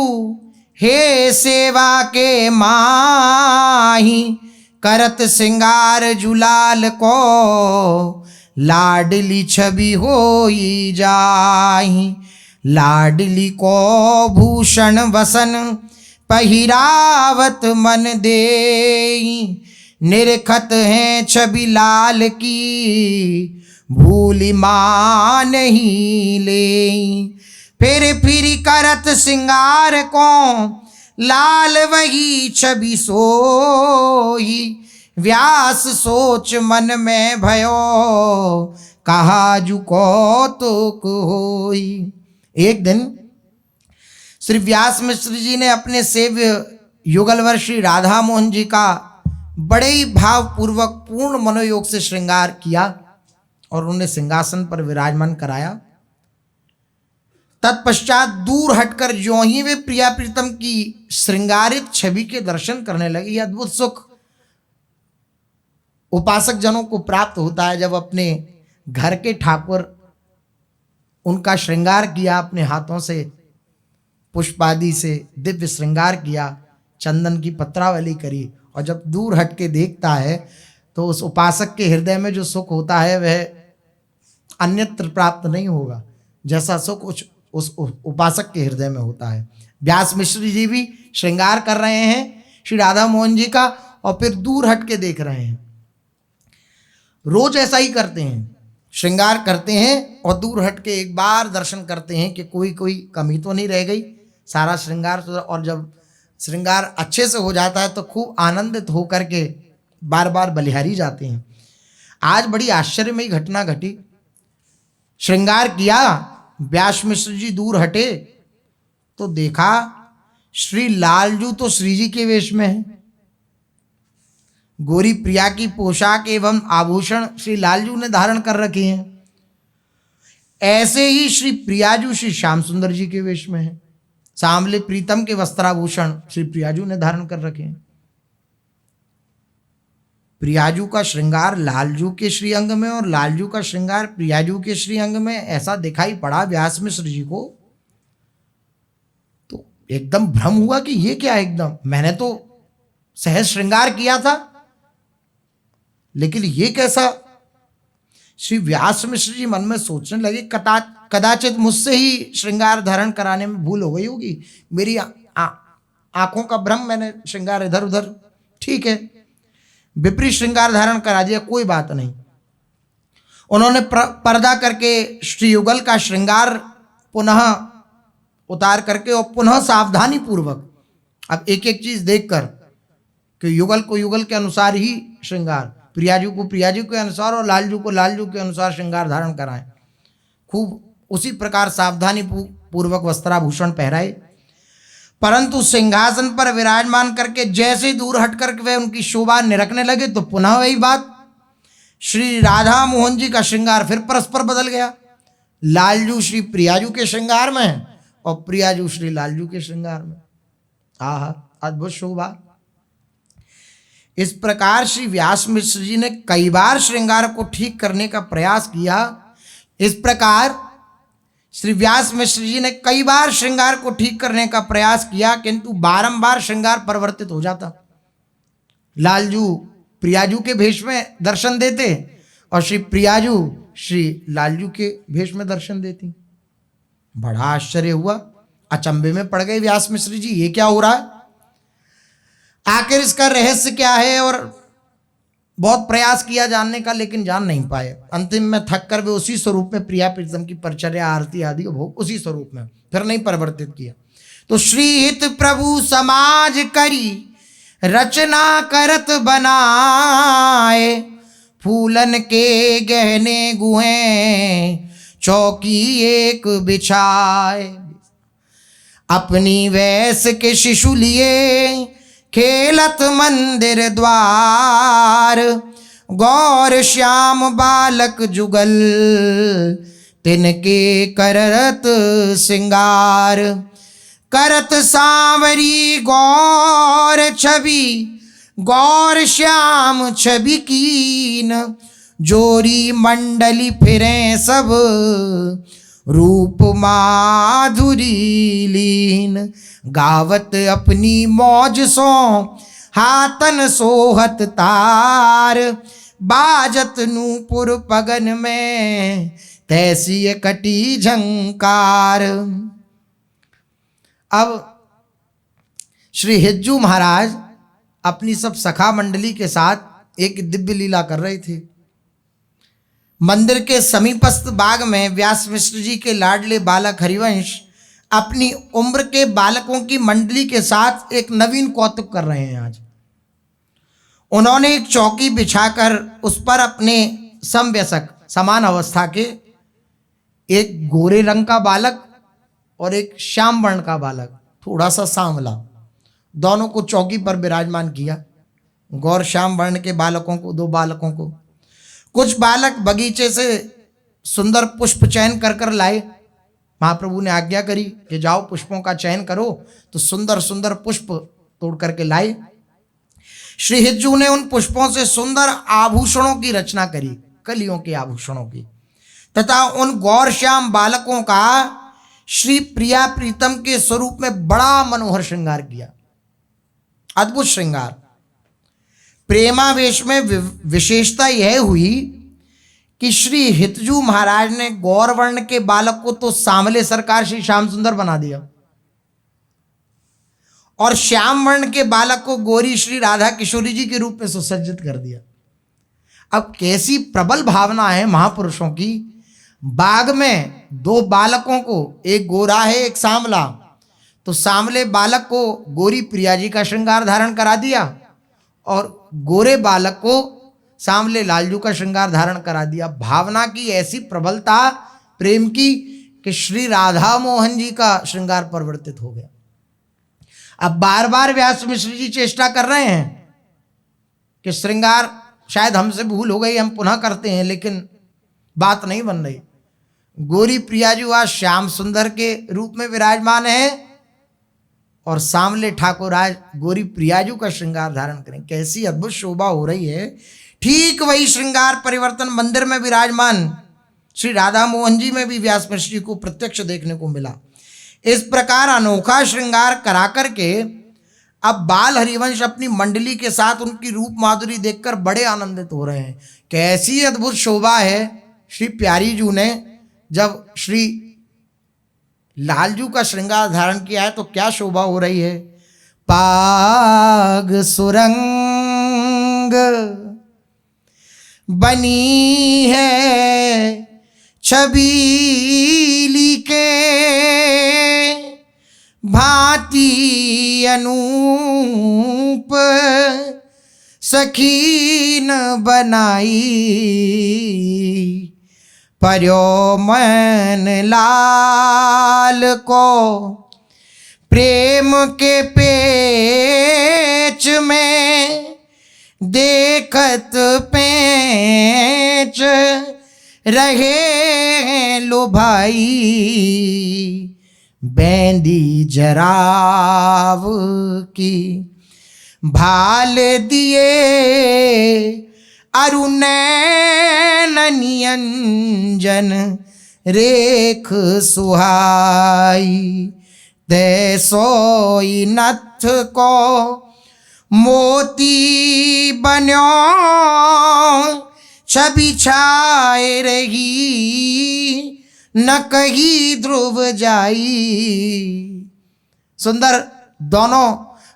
हे सेवा के माही, करत सिंगार जुलाल को, लाडली छवि होई जाहि। लाडली को भूषण वसन पहिरावत मन देई। निरखत हैं छवि लाल की, भूली मान ही ले। फिर करत सिंगार को, लाल वही छवि सोई। व्यास सोच मन में भयो, कहा जु कौतुक होई। एक दिन श्री व्यास मिश्र जी ने अपने सेव्य युगलवर श्री राधा मोहन जी का बड़े ही भावपूर्वक पूर्ण मनोयोग से श्रृंगार किया और उन्हें सिंहासन पर विराजमान कराया। तत्पश्चात दूर हटकर जो ही वे प्रिया प्रीतम की श्रृंगारित छवि के दर्शन करने लगे, यह अद्भुत सुख उपासक जनों को प्राप्त होता है जब अपने घर के ठाकुर उनका श्रृंगार किया, अपने हाथों से पुष्पादि से दिव्य श्रृंगार किया, चंदन की पत्रावली करी, और जब दूर हट के देखता है तो उस उपासक के हृदय में जो सुख होता है वह अन्यत्र प्राप्त नहीं होगा, जैसा सुख उस उपासक के हृदय में होता है। व्यास मिश्र जी भी श्रृंगार कर रहे हैं श्री राधा मोहन जी का, और फिर दूर हट के देख रहे हैं। रोज ऐसा ही करते हैं, श्रृंगार करते हैं और दूर हट के एक बार दर्शन करते हैं कि कोई कमी तो नहीं रह गई, सारा श्रृंगार। और जब श्रृंगार अच्छे से हो जाता है तो खूब आनंदित होकर के बार बार बलिहारी जाते हैं। आज बड़ी आश्चर्यमयी घटना घटी। श्रृंगार किया, व्यास मिश्र जी दूर हटे तो देखा श्री लालजू तो श्री जी के वेश में है। गोरी प्रिया की पोशाक एवं आभूषण श्री लालजू ने धारण कर रखे हैं। ऐसे ही श्री प्रियाजू श्री श्याम सुंदर जी के वेश में है। सांवले प्रीतम के वस्त्राभूषण श्री प्रियाजू ने धारण कर रखे हैं। प्रियाजू का श्रृंगार लालजू के श्री अंग में और लालजू का श्रृंगार प्रियाजू के श्री अंग में, ऐसा दिखाई पड़ा व्यास मिश्र जी को। तो एकदम भ्रम हुआ कि ये क्या है, एकदम मैंने तो सहज श्रृंगार किया था, लेकिन ये कैसा। श्री व्यास मिश्र जी मन में सोचने लगे, कदाचित मुझसे ही श्रृंगार धारण कराने में भूल हो गई होगी, मेरी आंखों का भ्रम, मैंने श्रृंगार इधर उधर, ठीक है, विपरीत श्रृंगार धारण करा दिया, कोई बात नहीं। उन्होंने पर्दा करके श्री युगल का श्रृंगार पुनः उतार करके और पुनः सावधानी पूर्वक, अब एक एक चीज देखकर कि युगल को युगल के अनुसार ही श्रृंगार, प्रियाजू को प्रियाजू के अनुसार और लालजू को लालजू के अनुसार श्रृंगार धारण कराएं। खूब उसी प्रकार सावधानी पूर्वक वस्त्राभूषण पहराए, परंतु सिंहासन पर विराजमान करके जैसे दूर हट करके वे उनकी शोभा निरखने लगे तो पुनः वही बात, श्री राधा मोहन जी का श्रृंगार फिर परस्पर बदल गया। लालजू श्री प्रियाजू के श्रृंगार में और प्रियाजू श्री लालजू के श्रृंगार में। आहा, अद्भुत शोभा। इस प्रकार श्री व्यास मिश्र जी ने कई बार श्रृंगार को ठीक करने का प्रयास किया। इस प्रकार श्री व्यास मिश्र जी ने कई बार श्रृंगार को ठीक करने का प्रयास किया, किंतु बारंबार श्रृंगार परिवर्तित हो जाता। लालजू प्रियाजू के भेष में दर्शन देते और श्री प्रियाजू श्री लालजू के भेष में दर्शन देती। बड़ा आश्चर्य हुआ, अचंभे में पड़ गए व्यास मिश्र जी, ये क्या हो रहा है, आखिर इसका रहस्य क्या है। और बहुत प्रयास किया जानने का, लेकिन जान नहीं पाए। अंतिम में थक कर वे उसी स्वरूप में प्रिया प्रीतम की परिचर्या आरती आदि भोग उसी स्वरूप में, फिर नहीं परिवर्तित किया। तो श्रीहित प्रभु समाज करी रचना करत बनाए, फूलन के गहने गुहे चौकी एक बिछाए। अपनी वैस के शिशु लिए खेलत मंदिर द्वार, गौर श्याम बालक जुगल तिनके करत सिंगार। करत सांवरी गौर छवि, गौर श्याम छवि कीन, जोरी मंडली फिरें सब रूप माधुरी लीन। गावत अपनी मौज सो हातन सोहत तार, बाजत नूपुर पगन में, तैसी कटी झंकार। अब श्री हिज्जू महाराज अपनी सब सखा मंडली के साथ एक दिव्य लीला कर रहे थे। मंदिर के समीपस्थ बाग में व्यास मिश्र जी के लाडले बालक हरिवंश अपनी उम्र के बालकों की मंडली के साथ एक नवीन कौतुक कर रहे हैं। आज उन्होंने एक चौकी बिछाकर उस पर अपने समवयस्क समान अवस्था के एक गोरे रंग का बालक और एक श्याम वर्ण का बालक, थोड़ा सा सांवला, दोनों को चौकी पर विराजमान किया। गौर श्याम वर्ण के बालकों को, दो बालकों को, कुछ बालक बगीचे से सुंदर पुष्प चयन कर कर लाए। महाप्रभु ने आज्ञा करी कि जाओ पुष्पों का चयन करो, तो सुंदर सुंदर पुष्प तोड़ करके लाए। श्री हिज्जू ने उन पुष्पों से सुंदर आभूषणों की रचना करी, कलियों के आभूषणों की, तथा उन गौर श्याम बालकों का श्री प्रिया प्रीतम के स्वरूप में बड़ा मनोहर श्रृंगार किया। अद्भुत श्रृंगार। प्रेमावेश में विशेषता यह हुई कि श्री हितजू महाराज ने गौरवर्ण के बालक को तो सांवले सरकार श्री श्याम सुंदर बना दिया, और श्याम वर्ण के बालक को गोरी श्री राधा किशोरी जी के रूप में सुसज्जित कर दिया। अब कैसी प्रबल भावना है महापुरुषों की। बाग में दो बालकों को, एक गोरा है एक सांवला, तो सांवले बालक को गोरी प्रिया जी का श्रृंगार धारण करा दिया और गोरे बालक को सांवले लालजू का श्रृंगार धारण करा दिया। भावना की ऐसी प्रबलता प्रेम की कि श्री राधा मोहन जी का श्रृंगार परिवर्तित हो गया। अब बार बार व्यास मिश्र जी चेष्टा कर रहे हैं कि श्रृंगार शायद हमसे भूल हो गई, हम पुनः करते हैं, लेकिन बात नहीं बन रही। गोरी प्रिया जी आज श्याम सुंदर के रूप में विराजमान है और सांवले ठाकुर आज गोरी प्रियाजू का श्रृंगार धारण करें। कैसी अद्भुत शोभा हो रही है। ठीक वही श्रृंगार परिवर्तन मंदिर में विराजमान श्री राधा मोहन जी में भी व्यास मिश्र जी को प्रत्यक्ष देखने को मिला। इस प्रकार अनोखा श्रृंगार करा करके अब बाल हरिवंश अपनी मंडली के साथ उनकी रूप माधुरी देखकर बड़े आनंदित हो रहे हैं। कैसी अद्भुत शोभा है। श्री प्यारी जू ने जब श्री लालजू का श्रृंगार धारण किया है तो क्या शोभा हो रही है। पाग सुरंग बनी है छबीली के, भांति अनूप सखीन बनाई, पर्यो मन लाल को प्रेम के पेच में, देखत पेच रहे लो भाई, बैंदी जराव की भाल दिए अरुणैन नियंजन रेख सुहाई, तै सोई नथ को मोती बन्यो, छवि छाए रही न कहीं ध्रुव जाई। सुंदर दोनों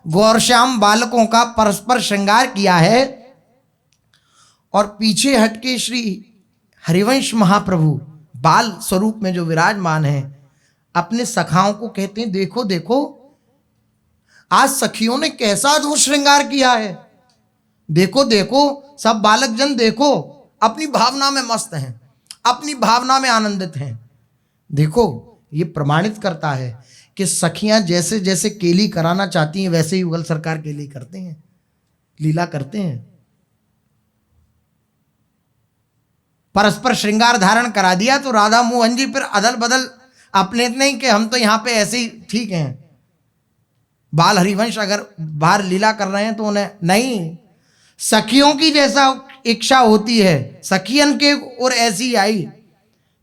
गौरश्याम बालकों का परस्पर श्रृंगार किया है और पीछे हटके श्री हरिवंश महाप्रभु बाल स्वरूप में जो विराजमान है अपने सखाओं को कहते हैं, देखो देखो आज सखियों ने कैसा अद्भुत श्रृंगार किया है। देखो देखो सब बालक जन देखो, अपनी भावना में मस्त हैं, अपनी भावना में आनंदित हैं। देखो ये प्रमाणित करता है कि सखियां जैसे जैसे केली कराना चाहती हैं वैसे ही युगल सरकार केली करते हैं, लीला करते हैं। परस्पर श्रृंगार धारण करा दिया तो राधा मोहन जी फिर अदल बदल अपने नहीं कि हम तो यहाँ पे ऐसे ही ठीक हैं। बाल हरिवंश अगर बाहर लीला कर रहे हैं तो उन्हें नहीं, सखियों की जैसा इच्छा होती है, सखियन के और ऐसी आई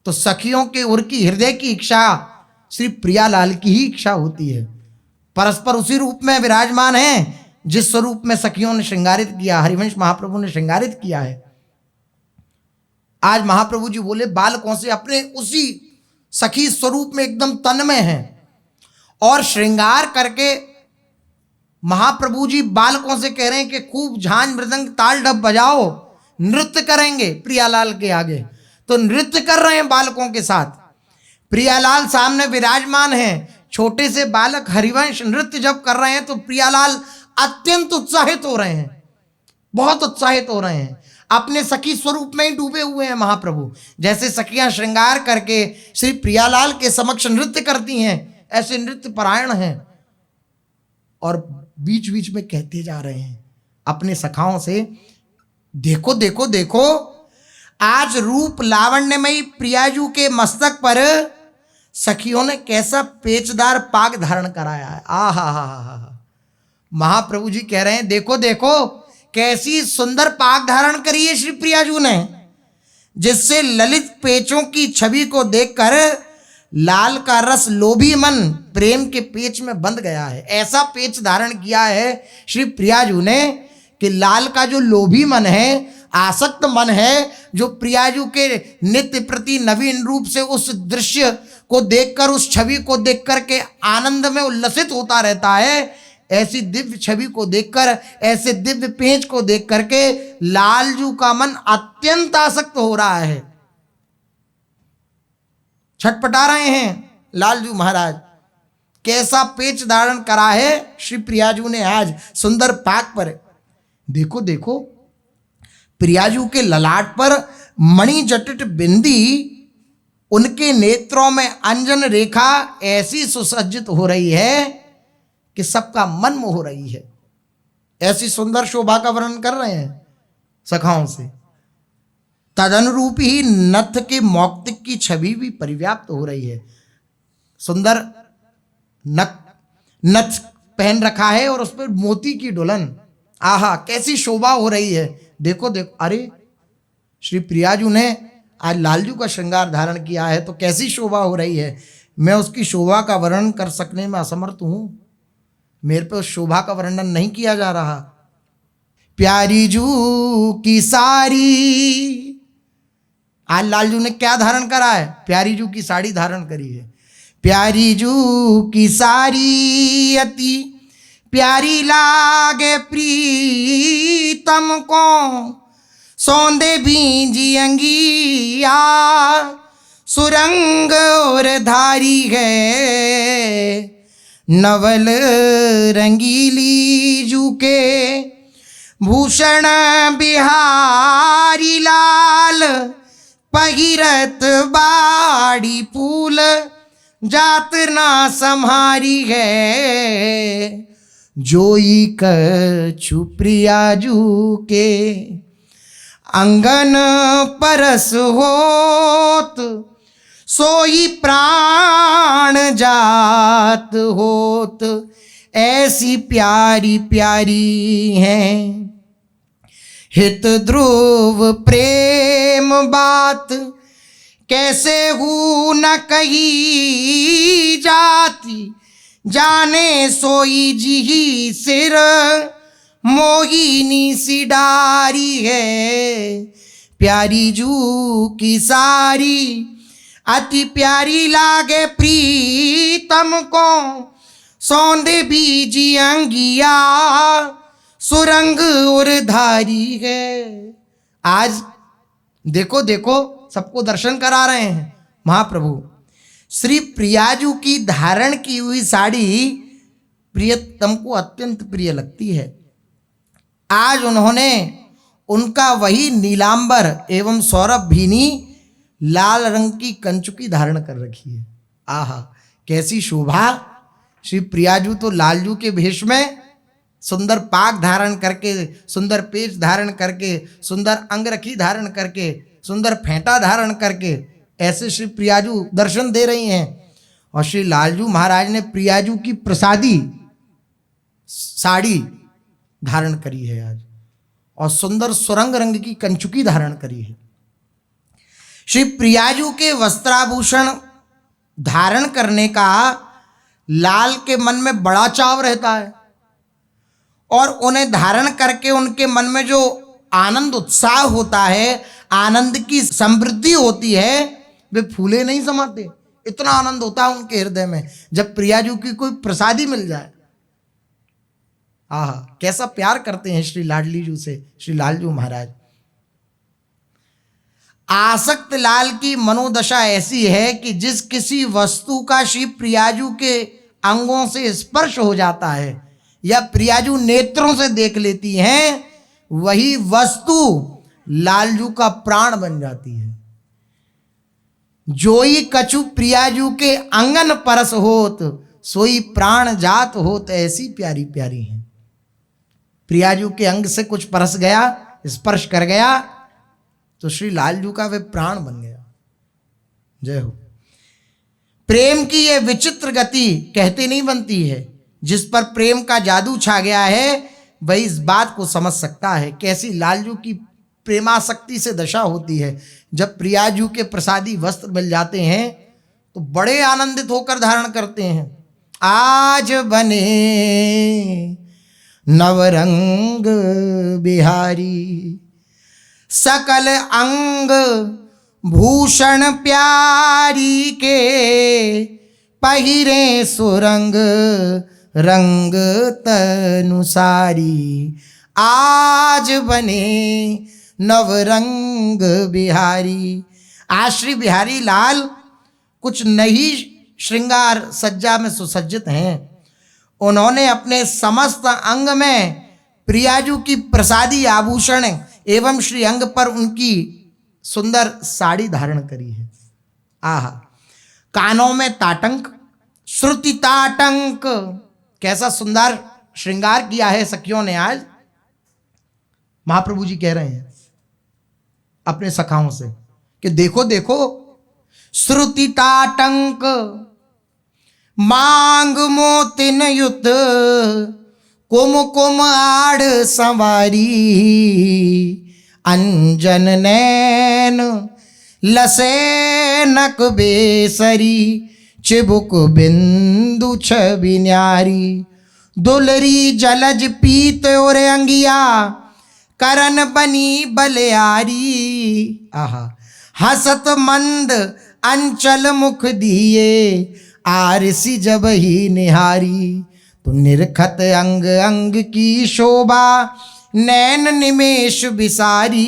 तो सखियों के उर की हृदय की इच्छा श्री प्रियालाल की ही इच्छा होती है। परस्पर उसी रूप में विराजमान है जिस स्वरूप में सखियों ने श्रृंगारित किया, हरिवंश महाप्रभु ने श्रृंगारित किया है, आज महाप्रभु जी बोले बालकों से अपने उसी सखी स्वरूप में एकदम तन्मय हैं और श्रृंगार करके महाप्रभु जी बालकों से कह रहे हैं कि खूब झांझ मृदंग ताल डब बजाओ, नृत्य करेंगे प्रियालाल के आगे। तो नृत्य कर रहे हैं बालकों के साथ, प्रियालाल सामने विराजमान हैं, छोटे से बालक हरिवंश नृत्य जब कर रहे हैं तो प्रियालाल अत्यंत उत्साहित हो रहे हैं, बहुत उत्साहित हो रहे हैं, अपने सखी स्वरूप में ही डूबे हुए हैं महाप्रभु। जैसे सखियां श्रृंगार करके श्री प्रियालाल के समक्ष नृत्य करती हैं, ऐसे नृत्य परायण हैं और बीच बीच में कहते जा रहे हैं अपने सखाओं से, देखो देखो देखो आज रूप लावण्यमयी प्रियाजू के मस्तक पर सखियों ने कैसा पेचदार पाग धारण कराया है। आहा, महाप्रभु जी कह रहे हैं देखो देखो कैसी सुंदर पाग धारण करी है श्री प्रियाजू ने, जिससे ललित पेचों की छवि को देखकर लाल का रस लोभी मन प्रेम के पेच में बंध गया है। ऐसा पेच धारण किया है श्री प्रियाजू ने कि लाल का जो लोभी मन है, आसक्त मन है, जो प्रियाजू के नित्य प्रति नवीन रूप से उस दृश्य को देखकर, उस छवि को देखकर के आनंद में उल्लसित होता रहता है, ऐसी दिव्य छवि को देखकर, ऐसे दिव्य पेंच को देख करके लालजू का मन अत्यंत आसक्त हो रहा है, छटपटा रहे हैं लालजू महाराज। कैसा पेच धारण करा है श्री प्रियाजू ने आज सुंदर पाक पर। देखो देखो प्रियाजू के ललाट पर मणि जटित बिंदी, उनके नेत्रों में अंजन रेखा ऐसी सुसज्जित हो रही है कि सबका मन मोह रही है। ऐसी सुंदर शोभा का वर्णन कर रहे हैं सखाओं से। तदनुरूप ही नथ के मौक्तिक की छवि भी परिव्याप्त हो रही है। सुंदर नथ पहन रखा है और उस पर मोती की दुल्हन, आहा कैसी शोभा हो रही है। देखो देखो, अरे श्री प्रियाजू ने आज लालजू का श्रृंगार धारण किया है तो कैसी शोभा हो रही है। मैं उसकी शोभा का वर्णन कर सकने में असमर्थ हूं, मेरे पे उस शोभा का वर्णन नहीं किया जा रहा। प्यारी जू की साड़ी, आज लालजू ने क्या धारण करा है, प्यारी जू की साड़ी धारण करी है। प्यारी जू की साड़ी अति प्यारी लागे प्रीतम को, सौंदे भींजी अंगिया सुरंग और धारी है, नवल रंगीली जू के भूषण बिहारी लाल, पहिरत बाड़ी फूल जात ना सम्हारी है, जोई कछु प्रियाजू के अंगन परस होत, सोई प्राण जात होत, ऐसी प्यारी प्यारी हैं। हित ध्रुव प्रेम बात कैसे हूँ न कही जाती, जाने सोई जी सिर मोहिनी सी डारी है। प्यारी जू की सारी अति प्यारी लागे प्रीतम को, सौंदे बीजी अंगिया सुरंग और धारी है। आज देखो देखो सबको दर्शन करा रहे हैं महाप्रभु। श्री प्रियाजू की धारण की हुई साड़ी प्रियतम को अत्यंत प्रिय लगती है। आज उन्होंने उनका वही नीलांबर एवं सौरभ भीनी लाल रंग की कंचुकी धारण कर रखी है। आहा कैसी शोभा। श्री प्रियाजू तो लालजू के भेष में सुंदर पाग धारण करके, सुंदर पेच धारण करके, सुंदर अंगरखी धारण करके, सुंदर फेंटा धारण करके ऐसे श्री प्रियाजू दर्शन दे रही हैं। और श्री लालजू महाराज ने प्रियाजू की प्रसादी साड़ी धारण करी है आज, और सुंदर सुरंग रंग की कंचुकी धारण करी है। श्री प्रियाजू के वस्त्राभूषण धारण करने का लाल के मन में बड़ा चाव रहता है, और उन्हें धारण करके उनके मन में जो आनंद उत्साह होता है, आनंद की समृद्धि होती है, वे फूले नहीं समाते। इतना आनंद होता है उनके हृदय में जब प्रियाजू की कोई प्रसादी मिल जाए। आहा, कैसा प्यार करते हैं श्री लाडली जू से श्री लालजू महाराज। आसक्त लाल की मनोदशा ऐसी है कि जिस किसी वस्तु का श्री प्रियाजू के अंगों से स्पर्श हो जाता है या प्रियाजू नेत्रों से देख लेती हैं, वही वस्तु लालजू का प्राण बन जाती है। जोई कछु प्रियाजू के अंगन परस होत, सोई प्राण जात होत, ऐसी प्यारी प्यारी हैं। प्रियाजू के अंग से कुछ परस गया, स्पर्श कर गया, तो श्री लालजू का वे प्राण बन गया। जय हो। प्रेम की ये विचित्र गति कहते नहीं बनती है। जिस पर प्रेम का जादू छा गया है वही इस बात को समझ सकता है कैसी लालजू की प्रेमासक्ति से दशा होती है। जब प्रियाजू के प्रसादी वस्त्र मिल जाते हैं तो बड़े आनंदित होकर धारण करते हैं। आज बने नवरंग बिहारी, सकल अंग भूषण प्यारी के, पहिरे सुरंग रंग तनुसारी। आज बने नवरंग बिहारी। आज श्री बिहारी लाल कुछ नई श्रृंगार सज्जा में सुसज्जित हैं। उन्होंने अपने समस्त अंग में प्रियाजू की प्रसादी आभूषण एवं श्री अंग पर उनकी सुंदर साड़ी धारण करी है। आहा, कानों में ताटंक, श्रुति ताटंक, कैसा सुंदर श्रृंगार किया है सखियों ने। आज महाप्रभु जी कह रहे हैं अपने सखाओं से कि देखो देखो, श्रुति ताटंक मांग मोतिन युत, कुम कुम आड़ संवारी, अंजन नैन लसे नक बेसरी, चिबुक बिंदु छवि न्यारी, दुलरी जलज पीत और अंगिया, करन बनी बलियारी। आहा, हसत मंद अंचल मुख दिए, आरसी जब ही निहारी, तो निरखत अंग अंग की शोभा, नैन निमेश बिसारी,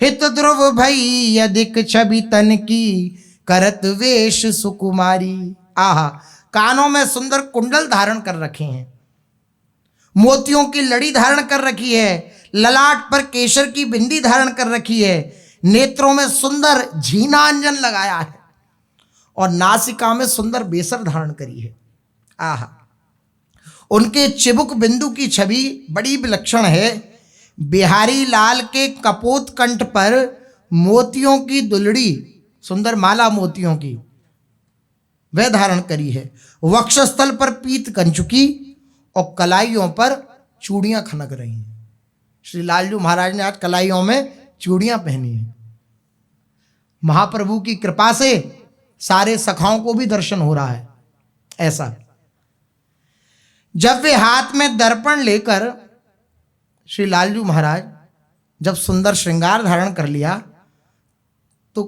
हित ध्रुव भई अधिक छवि तन की, करत वेश सुकुमारी। आहा, कानों में सुंदर कुंडल धारण कर रखे हैं, मोतियों की लड़ी धारण कर रखी है, ललाट पर केशर की बिंदी धारण कर रखी है, नेत्रों में सुंदर झीनांजन लगाया है और नासिका में सुंदर बेसर धारण करी है। आहा, उनके चिबुक बिंदु की छवि बड़ी विलक्षण है। बिहारी लाल के कपोत कंठ पर मोतियों की दुलड़ी, सुंदर माला मोतियों की वह धारण करी है। वक्षस्थल पर पीत कंचुकी और कलाइयों पर चूड़ियां खनक रही हैं। श्री लालजू महाराज ने आज कलाइयों में चूड़ियां पहनी हैं। महाप्रभु की कृपा से सारे सखाओं को भी दर्शन हो रहा है। ऐसा जब वे हाथ में दर्पण लेकर श्री लालजू महाराज जब सुंदर श्रृंगार धारण कर लिया तो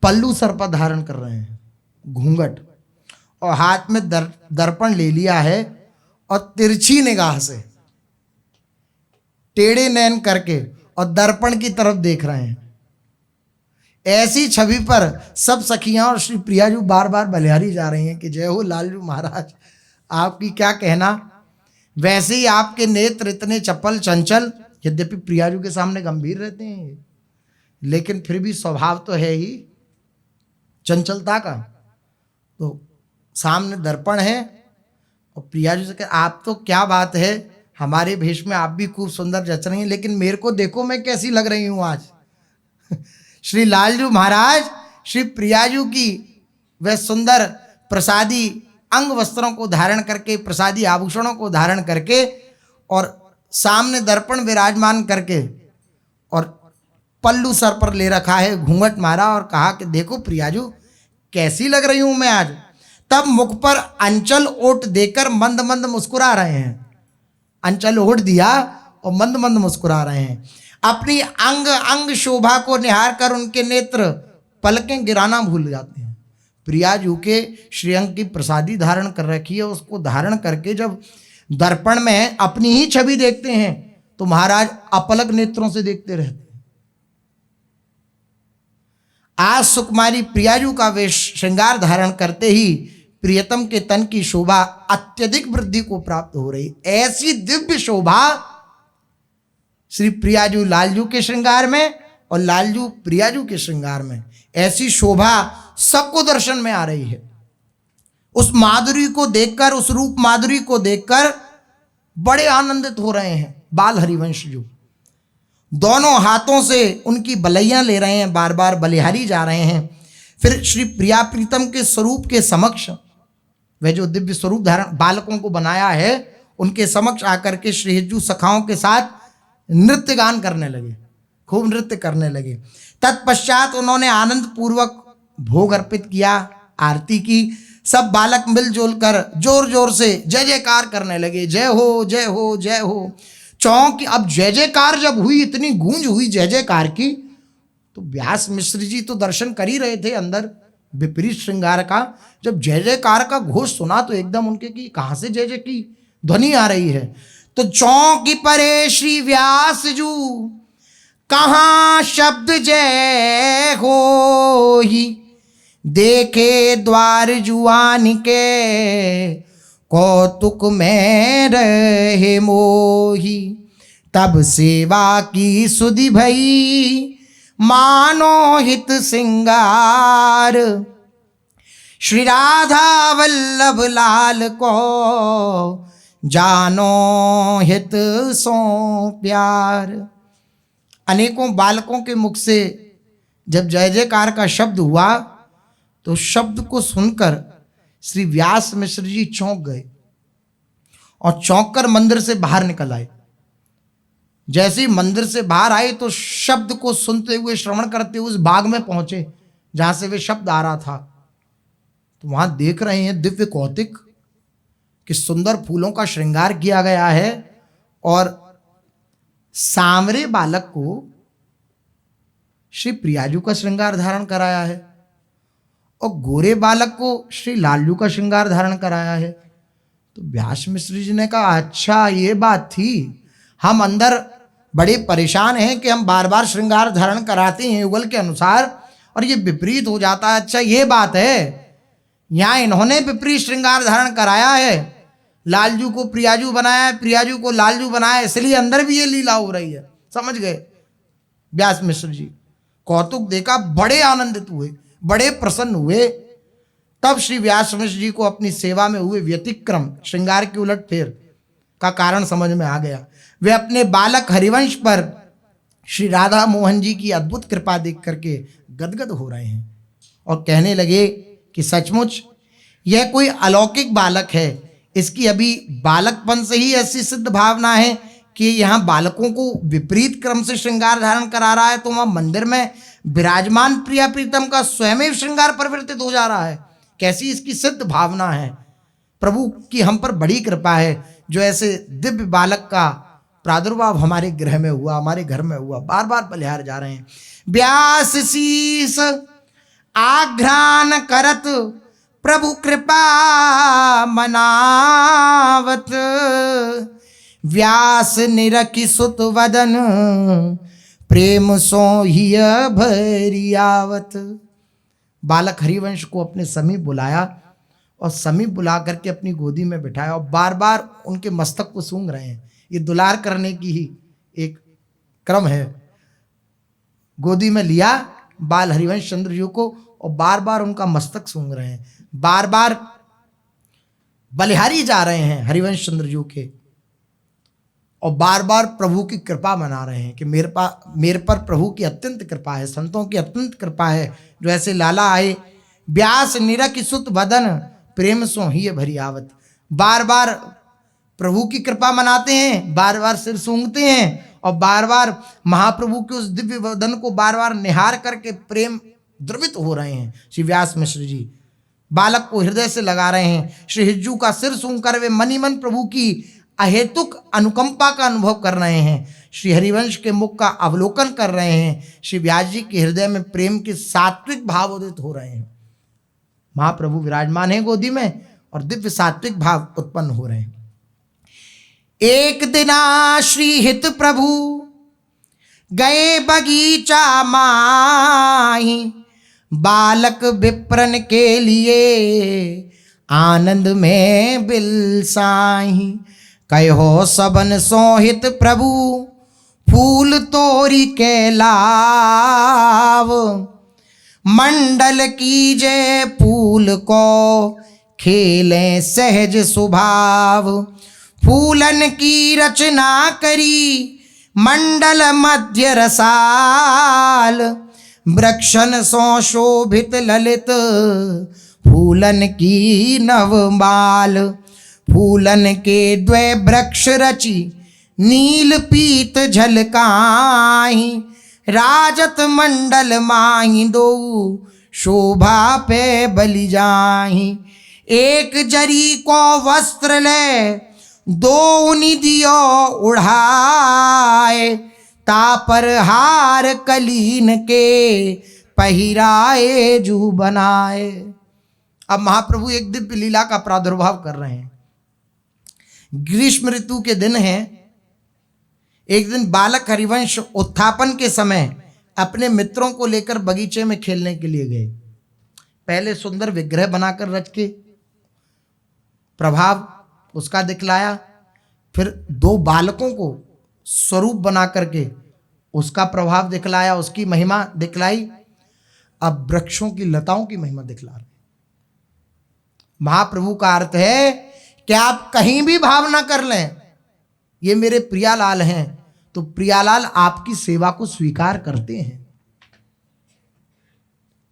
पल्लू सर पर धारण कर रहे हैं, घूंघट, और हाथ में दर्पण ले लिया है और तिरछी निगाह से टेढ़े नैन करके और दर्पण की तरफ देख रहे हैं। ऐसी छवि पर सब सखियां और श्री प्रियाजू बार बार बलिहारी जा रही हैं कि जय हो लालजू महाराज, आपकी क्या कहना। वैसे ही आपके नेत्र इतने चपल चंचल, यद्यपि प्रियाजू के सामने गंभीर रहते हैं लेकिन फिर भी स्वभाव तो है ही चंचलता का। तो सामने दर्पण है और प्रियाजू से कह, आप तो क्या बात है, हमारे भेष में आप भी खूब सुंदर जच रही हैं, लेकिन मेरे को देखो मैं कैसी लग रही हूँ आज। श्री लालजू महाराज श्री प्रियाजू की वह सुंदर प्रसादी अंग वस्त्रों को धारण करके, प्रसादी आभूषणों को धारण करके और सामने दर्पण विराजमान करके और पल्लू सर पर ले रखा है, घूंघट मारा और कहा कि देखो प्रियाजू कैसी लग रही हूं मैं आज। तब मुख पर अंचल ओट देकर मंद मंद मुस्कुरा रहे हैं। अंचल ओढ़ दिया और मंद मंद मुस्कुरा रहे हैं। अपनी अंग अंग शोभा को निहार कर उनके नेत्र पलकें गिराना भूल जाते हैं। प्रियाजू के श्रीअंग की प्रसादी धारण कर रखी है, उसको धारण करके जब दर्पण में अपनी ही छवि देखते हैं तो महाराज अपलक नेत्रों से देखते रहते हैं। आज सुकुमारी प्रियाजू का वेश श्रृंगार धारण करते ही प्रियतम के तन की शोभा अत्यधिक वृद्धि को प्राप्त हो रही। ऐसी दिव्य शोभा श्री प्रियाजू लालजू के श्रृंगार में और लालजू प्रियाजू के श्रृंगार में, ऐसी शोभा सबको दर्शन में आ रही है। उस माधुरी को देखकर, उस रूप माधुरी को देखकर बड़े आनंदित हो रहे हैं बाल हरिवंश जी। दोनों हाथों से उनकी बलैयां ले रहे हैं, बार बार बलिहारी जा रहे हैं। फिर श्री प्रिया प्रीतम के स्वरूप के समक्ष, वह जो दिव्य स्वरूप धारण बालकों को बनाया है, उनके समक्ष आकर के श्री हिज्जू सखाओं के साथ नृत्य गान करने लगे, खूब नृत्य करने लगे। तत्पश्चात उन्होंने आनंद पूर्वक भोग अर्पित किया, आरती की। सब बालक मिलजुल कर जोर जोर से जय जयकार करने लगे, जय हो जय हो जय हो। चौंक अब जय जयकार जब हुई, इतनी गूंज हुई जय जयकार की, तो व्यास मिश्र जी तो दर्शन कर ही रहे थे अंदर विपरीत श्रृंगार का। जब जय जयकार का घोष सुना तो एकदम उनके की कहां से जय जय की ध्वनि आ रही है। तो चौंकी परे श्री व्यास जू, कहां शब्द जय हो ही। देखे द्वार जुआन के, कौतुक में रहे मोही। तब सेवा की सुधि भई, मानो हित सिंगार। श्री राधा वल्लभ लाल को, जानो हित सो प्यार। अनेकों बालकों के मुख से जब जय जयकार का शब्द हुआ तो शब्द को सुनकर श्री व्यास मिश्र जी चौंक गए और चौंक कर मंदिर से बाहर निकल आए। जैसे ही मंदिर से बाहर आए तो शब्द को सुनते हुए, श्रवण करते हुए उस बाग में पहुंचे जहां से वे शब्द आ रहा था। तो वहां देख रहे हैं दिव्य कौतिक कि सुंदर फूलों का श्रृंगार किया गया है और सांवरे बालक को श्री प्रियाजू का श्रृंगार धारण कराया है और गोरे बालक को श्री लालजू का श्रृंगार धारण कराया है। तो व्यास मिश्र जी ने कहा, अच्छा ये बात थी, हम अंदर बड़े परेशान हैं कि हम बार बार श्रृंगार धारण कराते हैं युगल के अनुसार और ये विपरीत हो जाता है। अच्छा ये बात है, यहाँ इन्होंने विपरीत श्रृंगार धारण कराया है, लालजू को प्रियाजू बनाया है, प्रियाजू को लालजू बनाया, इसलिए अंदर भी ये लीला हो रही है। समझ गए व्यास मिश्र जी। कौतुक देखा, बड़े आनंदित हुए, बड़े प्रसन्न हुए। तब श्री व्यास मिश्र जी को अपनी सेवा में हुए व्यतिक्रम, श्रृंगार की उलटफेर का कारण समझ में आ गया। वे अपने बालक हरिवंश पर श्री राधा मोहन जी की अद्भुत कृपा देख करके गदगद हो रहे हैं और कहने लगे कि सचमुच यह कोई अलौकिक बालक है। इसकी अभी बालकपन से ही ऐसी सिद्ध भावना है कि यहाँ बालकों को विपरीत क्रम से श्रृंगार धारण करा रहा है, तो वहाँ मंदिर में विराजमान प्रिया प्रीतम का स्वयं श्रृंगार परिवर्तित हो जा रहा है। कैसी इसकी सिद्ध भावना है। प्रभु की हम पर बड़ी कृपा है जो ऐसे दिव्य बालक का प्रादुर्भाव हमारे गृह में हुआ, हमारे घर में हुआ। बार बार बलिहार जा रहे हैं। व्यास शीस आघ्रान करत, प्रभु कृपा मनावत। व्यास निरखि सुत वदन, प्रेम सो हिय भरियावत। बालक हरिवंश को अपने समीप बुलाया और समीप बुला करके अपनी गोदी में बिठाया और बार बार उनके मस्तक को सूंघ रहे हैं। ये दुलार करने की ही एक क्रम है। गोदी में लिया बाल हरिवंश चंद्र जी को और बार बार उनका मस्तक सूंघ रहे हैं, बार बार बलिहारी जा रहे हैं हरिवंश चंद्र जी के और बार बार प्रभु की कृपा मना रहे हैं कि मेरे पर प्रभु की अत्यंत कृपा है, संतों की अत्यंत कृपा है जो ऐसे लाला आए। व्यास निरखि सुत वदन, प्रेम सो हिय भरियावत। बार बार प्रभु की कृपा मनाते हैं, बार बार सिर सूंघते हैं और बार बार महाप्रभु के उस दिव्य वदन को बार बार निहार करके प्रेम द्रवित हो रहे हैं। श्री व्यास मिश्र जी बालक को हृदय से लगा रहे हैं। श्री हिज्जू का सिर सूंघ कर वे मनी मन प्रभु की अहेतुक अनुकंपा का अनुभव कर रहे हैं, श्री हरिवंश के मुख का अवलोकन कर रहे हैं, श्री व्यास जी के हृदय में प्रेम के सात्विक भाव उदित हो रहे हैं। महाप्रभु विराजमान हैं गोदी में और दिव्य सात्विक भाव उत्पन्न हो रहे हैं। एक दिना श्री हित प्रभु गए बगीचा माही, बालक विप्रन के लिए आनंद में बिलसाही। कहो सबन सोहित प्रभु फूल तोरी के लाव, मंडल कीजे फूल को खेलें सहज स्वभाव। फूलन की रचना करी मंडल मध्य रसाल, वृक्षन सो शोभित ललित फूलन की नवमाल। फूलन के द्वय वृक्ष रची नील पीत झलकाही, राजत मंडल माही दो शोभा पे बलि जाही। एक जरी को वस्त्र ले दो निदियो उड़ाए, तापर हार कलीन के पहिराए जू बनाए। अब महाप्रभु एक दिव्य लीला का प्रादुर्भाव कर रहे हैं। ग्रीष्म ऋतु के दिन हैं। एक दिन बालक हरिवंश उत्थापन के समय अपने मित्रों को लेकर बगीचे में खेलने के लिए गए। पहले सुंदर विग्रह बनाकर रच के प्रभाव उसका दिखलाया, फिर दो बालकों को स्वरूप बना करके उसका प्रभाव दिखलाया, उसकी महिमा दिखलाई। अब वृक्षों की लताओं की महिमा दिखला रहे। महाप्रभु का अर्थ है कि आप कहीं भी भावना कर लें, ये मेरे प्रियालाल हैं, तो प्रियालाल आपकी सेवा को स्वीकार करते हैं।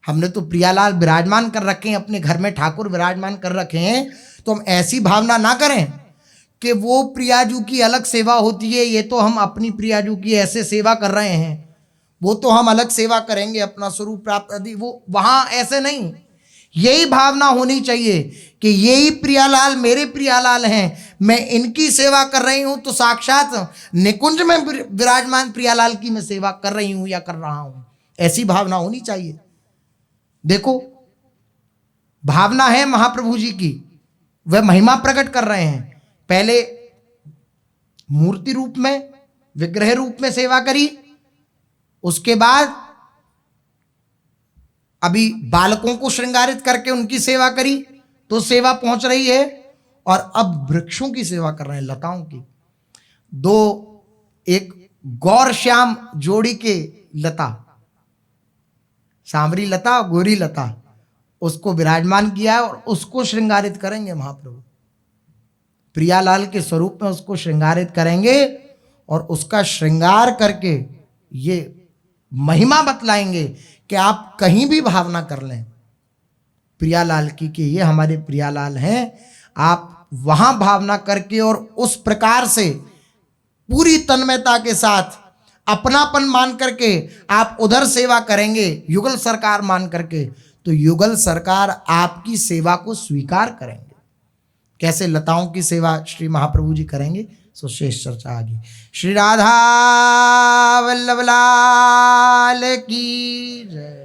हमने तो प्रियालाल विराजमान कर रखे हैं, अपने घर में ठाकुर विराजमान कर रखे हैं, तो हम ऐसी भावना ना करें कि वो प्रियाजू की अलग सेवा होती है, ये तो हम अपनी प्रियाजू की ऐसे सेवा कर रहे हैं, वो तो हम अलग सेवा करेंगे अपना स्वरूप प्राप्त आदि। वो वहां ऐसे नहीं, यही भावना होनी चाहिए कि यही प्रियालाल मेरे प्रियालाल हैं, मैं इनकी सेवा कर रही हूं तो साक्षात निकुंज में विराजमान प्रियालाल की मैं सेवा कर रही हूं या कर रहा हूं, ऐसी भावना होनी चाहिए। देखो भावना है महाप्रभु जी की, वह महिमा प्रकट कर रहे हैं। पहले मूर्ति रूप में विग्रह रूप में सेवा करी, उसके बाद अभी बालकों को श्रृंगारित करके उनकी सेवा करी तो सेवा पहुंच रही है, और अब वृक्षों की सेवा कर रहे हैं, लताओं की। दो एक गौर श्याम जोड़ी के लता, सांवरी लता गोरी लता, उसको विराजमान किया और उसको श्रृंगारित करेंगे महाप्रभु। प्रियालाल के स्वरूप में उसको श्रृंगारित करेंगे और उसका श्रृंगार करके ये महिमा बतलाएंगे कि आप कहीं भी भावना कर लें प्रियालाल की कि ये हमारे प्रियालाल हैं, आप वहां भावना करके और उस प्रकार से पूरी तन्मयता के साथ अपनापन मान करके आप उधर सेवा करेंगे, युगल सरकार मान करके, तो युगल सरकार आपकी सेवा को स्वीकार करेंगे। कैसे लताओं की सेवा श्री महाप्रभु जी करेंगे, सो शेष चर्चा आगे। श्री राधा वल्लभ लाल की जय।